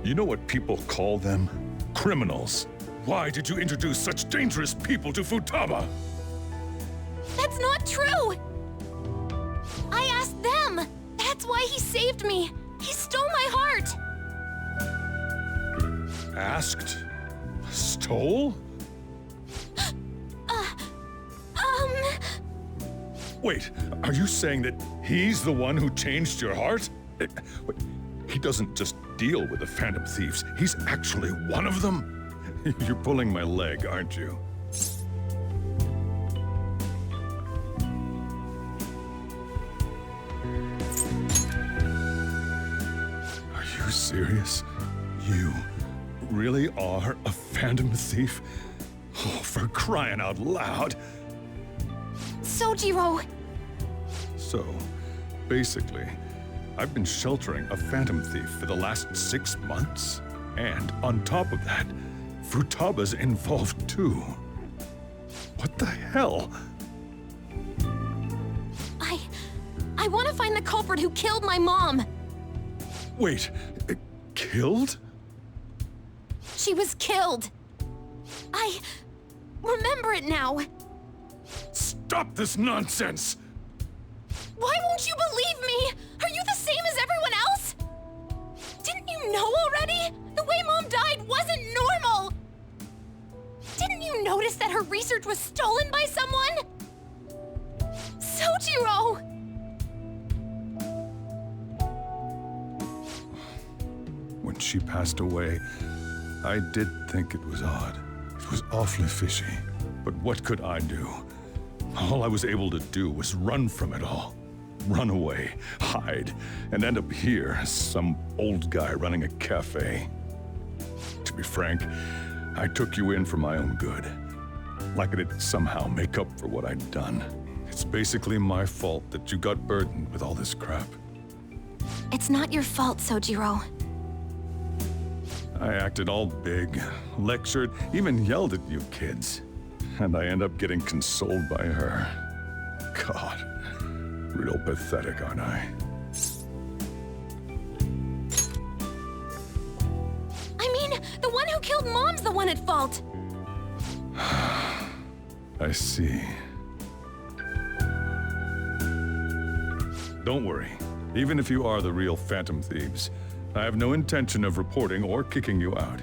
You know what people call them? Criminals. Why did you introduce such dangerous people to Futaba? That's not true! I asked them! That's why he saved me! He stole my heart! Asked? Stole? Wait, are you saying that he's the one who changed your heart? Wait, he doesn't just deal with the Phantom Thieves, he's actually one of them? You're pulling my leg, aren't you? Are you serious? You really are a Phantom Thief? Oh, for crying out loud! Sojiro! So, basically, I've been sheltering a Phantom Thief for the last 6 months. And on top of that, Futaba's involved too. What the hell? I want to find the culprit who killed my mom! Wait, killed? She was killed! I remember it now! Stop this nonsense! Why won't you believe me? Are you the same as everyone else? Didn't you know already? The way Mom died wasn't normal! Didn't you notice that her research was stolen by someone? Sojiro! When she passed away, I did think it was odd. It was awfully fishy. But what could I do? All I was able to do was run from it all. Run away, hide, and end up here as some old guy running a cafe. To be frank, I took you in for my own good. Like it'd somehow make up for what I'd done. It's basically my fault that you got burdened with all this crap. It's not your fault, Sojiro. I acted all big, lectured, even yelled at you kids. And I end up getting consoled by her. God, real pathetic, aren't I? I mean, the one who who killed Mom's the one at fault. I see. Don't worry. Even if you are the real Phantom Thieves, I have no intention of reporting or kicking you out.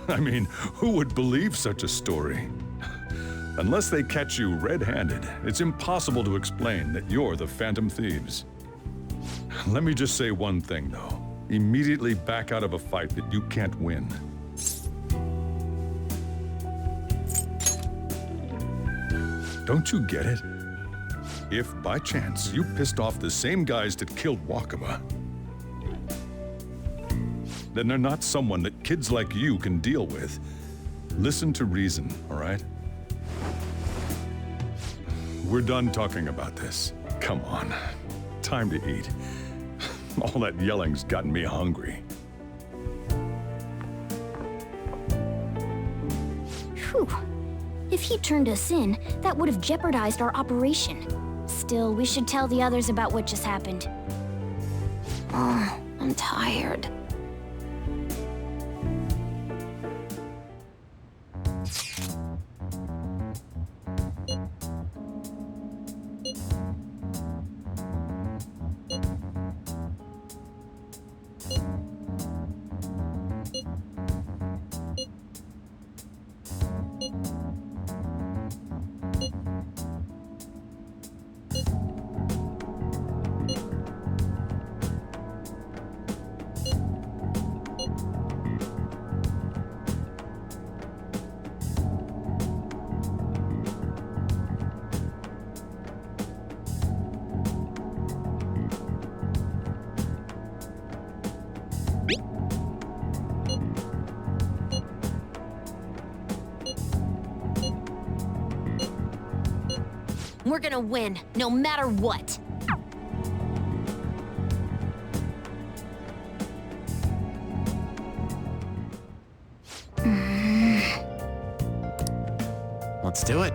I mean, who would believe such a story? Unless they catch you red-handed, it's impossible to explain that you're the Phantom Thieves. Let me just say one thing, though. Immediately back out of a fight that you can't win. Don't you get it? If, by chance, you pissed off the same guys that killed Wakaba, then they're not someone that kids like you can deal with. Listen to reason, all right? We're done talking about this. Come on. Time to eat. All that yelling's gotten me hungry. Whew. If he turned us in, that would have jeopardized our operation. Still, we should tell the others about what just happened. Oh, I'm tired. We're gonna win, no matter what. Let's do it.